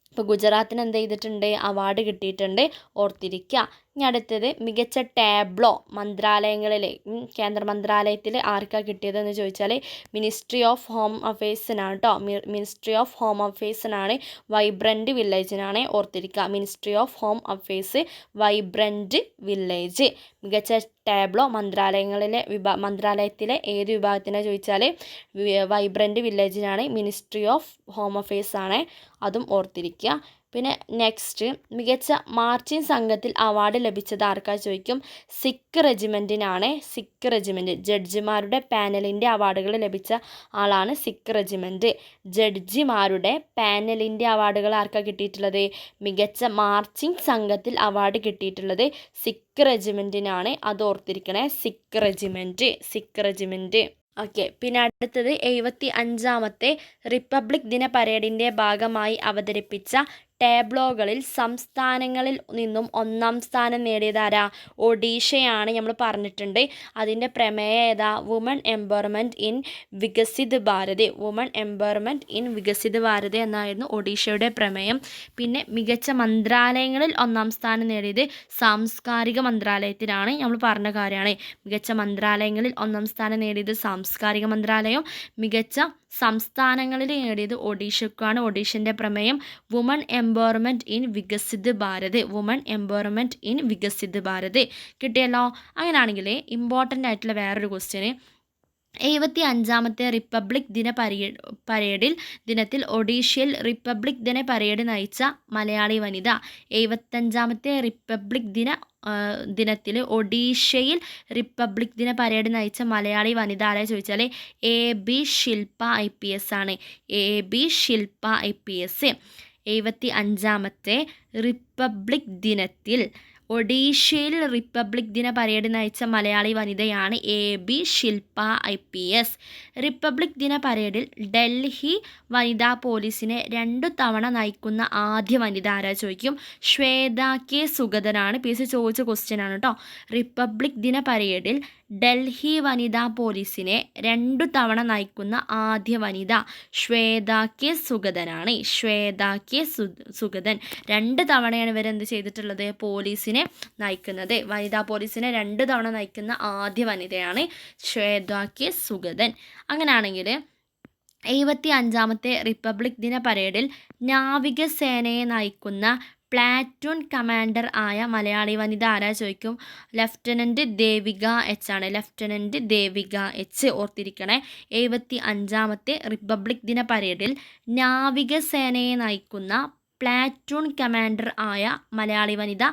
ഇപ്പോൾ ഗുജറാത്തിന് എന്ത് ചെയ്തിട്ടുണ്ട്? അവാർഡ് കിട്ടിയിട്ടുണ്ട്. ഓർത്തിരിക്കുക. ഇനി അടുത്തത് മികച്ച ടാബ്ലോ മന്ത്രാലയങ്ങളിൽ, കേന്ദ്ര മന്ത്രാലയത്തിൽ ആർക്കാണ് കിട്ടിയതെന്ന് ചോദിച്ചാൽ മിനിസ്ട്രി ഓഫ് ഹോം അഫെയർസിനാണ് കേട്ടോ. മിനിസ്ട്രി ഓഫ് ഹോം അഫെയർസിനാണ്. വൈബ്രൻറ്റ് വില്ലേജിനാണ്. ഓർത്തിരിക്കുക. Ministry of home affairs, vibrant village. മികച്ച ടാബ്ലോ മന്ത്രാലയത്തിലെ ഏത് വിഭാഗത്തിനാണ് ചോദിച്ചാൽ വൈബ്രൻറ്റ് വില്ലേജിനാണ്. മിനിസ്ട്രി ഓഫ് ഹോം അഫെയർസ് ആണ്. അതും ഓർത്തിരിക്കുക. പിന്നെ നെക്സ്റ്റ് മികച്ച മാർച്ചിങ് സംഘത്തിൽ അവാർഡ് ലഭിച്ചത് ആർക്കാ ചോദിക്കും. സിഖ് റെജിമെൻറ്റിനാണ്. സിഖ് റെജിമെൻറ്റ് ജഡ്ജിമാരുടെ പാനലിൻ്റെ അവാർഡുകൾ ലഭിച്ച ആളാണ് സിഖ് റെജിമെൻറ്റ്. ജഡ്ജിമാരുടെ പാനലിൻ്റെ അവാർഡുകൾ ആർക്കാ കിട്ടിയിട്ടുള്ളത്. മികച്ച മാർച്ചിങ് സംഘത്തിൽ അവാർഡ് കിട്ടിയിട്ടുള്ളത് സിഖ് റെജിമെൻറ്റിനാണ്. അത് ഓർത്തിരിക്കണേ, Sikh regiment, Sikh regiment. Okay, പിന്നെ അടുത്തത് 75ാമത്തെ റിപ്പബ്ലിക് ദിന പരേഡിൻ്റെ ഭാഗമായി അവതരിപ്പിച്ച ടാബ്ലോകളിൽ സംസ്ഥാനങ്ങളിൽ നിന്നും 1ാം സ്ഥാനം നേടിയതാരാ. ഒഡീഷയാണ്. നമ്മൾ പറഞ്ഞിട്ടുണ്ട്. അതിൻ്റെ പ്രമേയം ഏതാ. Woman empowerment in Viksit Bharat. Woman empowerment in Viksit Bharat എന്നായിരുന്നു ഒഡീഷയുടെ പ്രമേയം. പിന്നെ മികച്ച മന്ത്രാലയങ്ങളിൽ 1ാം സ്ഥാനം നേടിയത് സാംസ്കാരിക മന്ത്രാലയത്തിനാണ്. നമ്മൾ പറഞ്ഞ കാര്യമാണ്. മികച്ച മന്ത്രാലയങ്ങളിൽ 1ാം സ്ഥാനം നേടിയത് സാംസ്കാരിക മന്ത്രാലയം. മികച്ച സംസ്ഥാനങ്ങളിൽ നേടിയത് ഒഡീഷക്കാണ്. ഒഡീഷൻ്റെ പ്രമേയം woman empowerment in Viksit Bharat. Woman empowerment in Viksit Bharat. കിട്ടിയല്ലോ. അങ്ങനെയാണെങ്കിൽ ഇമ്പോർട്ടൻ്റ് ആയിട്ടുള്ള വേറൊരു ക്വസ്റ്റ്യന്, 75ാമത്തെ റിപ്പബ്ലിക് ദിനത്തിൽ ഒഡീഷയിൽ റിപ്പബ്ലിക് ദിന പരേഡ് നയിച്ച മലയാളി വനിത. 75ാമത്തെ റിപ്പബ്ലിക് ദിനത്തിൽ ഒഡീഷയിൽ റിപ്പബ്ലിക് ദിന പരേഡ് നയിച്ച മലയാളി വനിത ആരാ ചോദിച്ചാൽ AB ശില്പ IPS ആണ്. AB ശില്പ IPS. 75ാമത്തെ റിപ്പബ്ലിക് ദിനത്തിൽ ഒഡീഷയിൽ റിപ്പബ്ലിക് ദിന പരേഡ് നയിച്ച മലയാളി വനിതയാണ് AB ശില്പ IPS. റിപ്പബ്ലിക് ദിന പരേഡിൽ ഡൽഹി വനിതാ പോലീസിനെ 2 തവണ നയിക്കുന്ന ആദ്യ വനിത ആരാ ചോദിക്കും. ശ്വേത K സുഗതനാണ്. PSC ചോദിച്ച ക്വസ്റ്റ്യൻ ആണ് കേട്ടോ. റിപ്പബ്ലിക് ദിന പരേഡിൽ ഡൽഹി വനിതാ പോലീസിനെ 2 തവണ നയിക്കുന്ന ആദ്യ വനിത ശ്വേത K സുഗതനാണ്. ശ്വേത K സുഗതൻ. 2 തവണയാണ് ഇവരെന്ത് ചെയ്തിട്ടുള്ളത്, പോലീസിനെ നയിക്കുന്നത്. വനിതാ പോലീസിനെ 2 തവണ നയിക്കുന്ന ആദ്യ വനിതയാണ് ശ്വേത K സുഗതൻ. അങ്ങനെയാണെങ്കിൽ 75ാമത്തെ റിപ്പബ്ലിക് ദിന പരേഡിൽ നാവികസേനയെ നയിക്കുന്ന പ്ലാറ്റൂൺ കമാൻഡർ ആയ മലയാളി വനിത ആരാ ചോദിക്കും. ലഫ്റ്റനൻറ്റ് ദേവിക H ആണ്. Lieutenant Devika H. ഓർത്തിരിക്കണേ. 75ാമത്തെ റിപ്പബ്ലിക് ദിന പരേഡിൽ നാവികസേനയെ നയിക്കുന്ന പ്ലാറ്റൂൺ കമാൻഡർ ആയ മലയാളി വനിത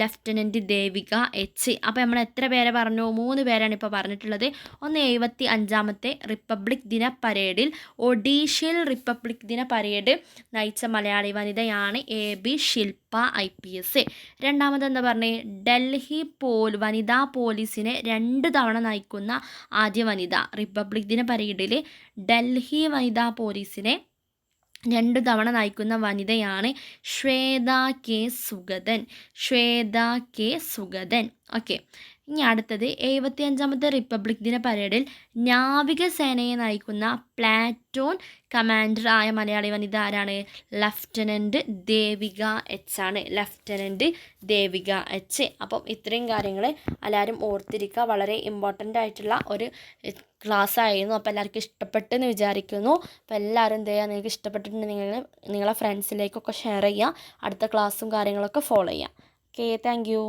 ലഫ്റ്റനൻറ്റ് ദേവിക H. അപ്പോൾ നമ്മൾ എത്ര പേരെ പറഞ്ഞു. 3 പേരാണ് ഇപ്പോൾ പറഞ്ഞിട്ടുള്ളത്. ഒന്ന് 75ാമത്തെ റിപ്പബ്ലിക് ദിന പരേഡിൽ ഒഡീഷയിൽ റിപ്പബ്ലിക് ദിന പരേഡ് നയിച്ച മലയാളി വനിതയാണ് AB ശില്പ IPS. രണ്ടാമത് എന്താ പറഞ്ഞേ, ഡൽഹി വനിതാ പോലീസിനെ 2 തവണ നയിക്കുന്ന ആദ്യ വനിത. റിപ്പബ്ലിക് ദിന പരേഡിൽ ഡൽഹി വനിതാ പോലീസിനെ 2 തവണ നയിക്കുന്ന വനിതയാണ് Shweta K Sugathan. Shweta K Sugathan. Okay, ഇനി അടുത്തത് 75ാമത്തെ റിപ്പബ്ലിക് ദിന പരേഡിൽ നാവികസേനയെ നയിക്കുന്ന പ്ലാറ്റൂൺ കമാൻഡർ ആയ മലയാളി വനിത ആരാണ്. ലഫ്റ്റനൻറ്റ് ദേവിക H ആണ്. Lieutenant Devika H. അപ്പം ഇത്രയും കാര്യങ്ങൾ എല്ലാവരും ഓർത്തിരിക്കുക. വളരെ ഇമ്പോർട്ടൻ്റ് ആയിട്ടുള്ള ഒരു ക്ലാസ് ആയിരുന്നു. അപ്പോൾ എല്ലാവർക്കും ഇഷ്ടപ്പെട്ടെന്ന് വിചാരിക്കുന്നു. അപ്പോൾ എല്ലാവരും എന്ത് ചെയ്യുക, നിങ്ങൾക്ക് ഇഷ്ടപ്പെട്ടിട്ടുണ്ടെങ്കിൽ നിങ്ങളെ ഫ്രണ്ട്സിലേക്കൊക്കെ ഷെയർ ചെയ്യുക. അടുത്ത ക്ലാസ്സും കാര്യങ്ങളൊക്കെ ഫോളോ ചെയ്യുക. Okay, thank you.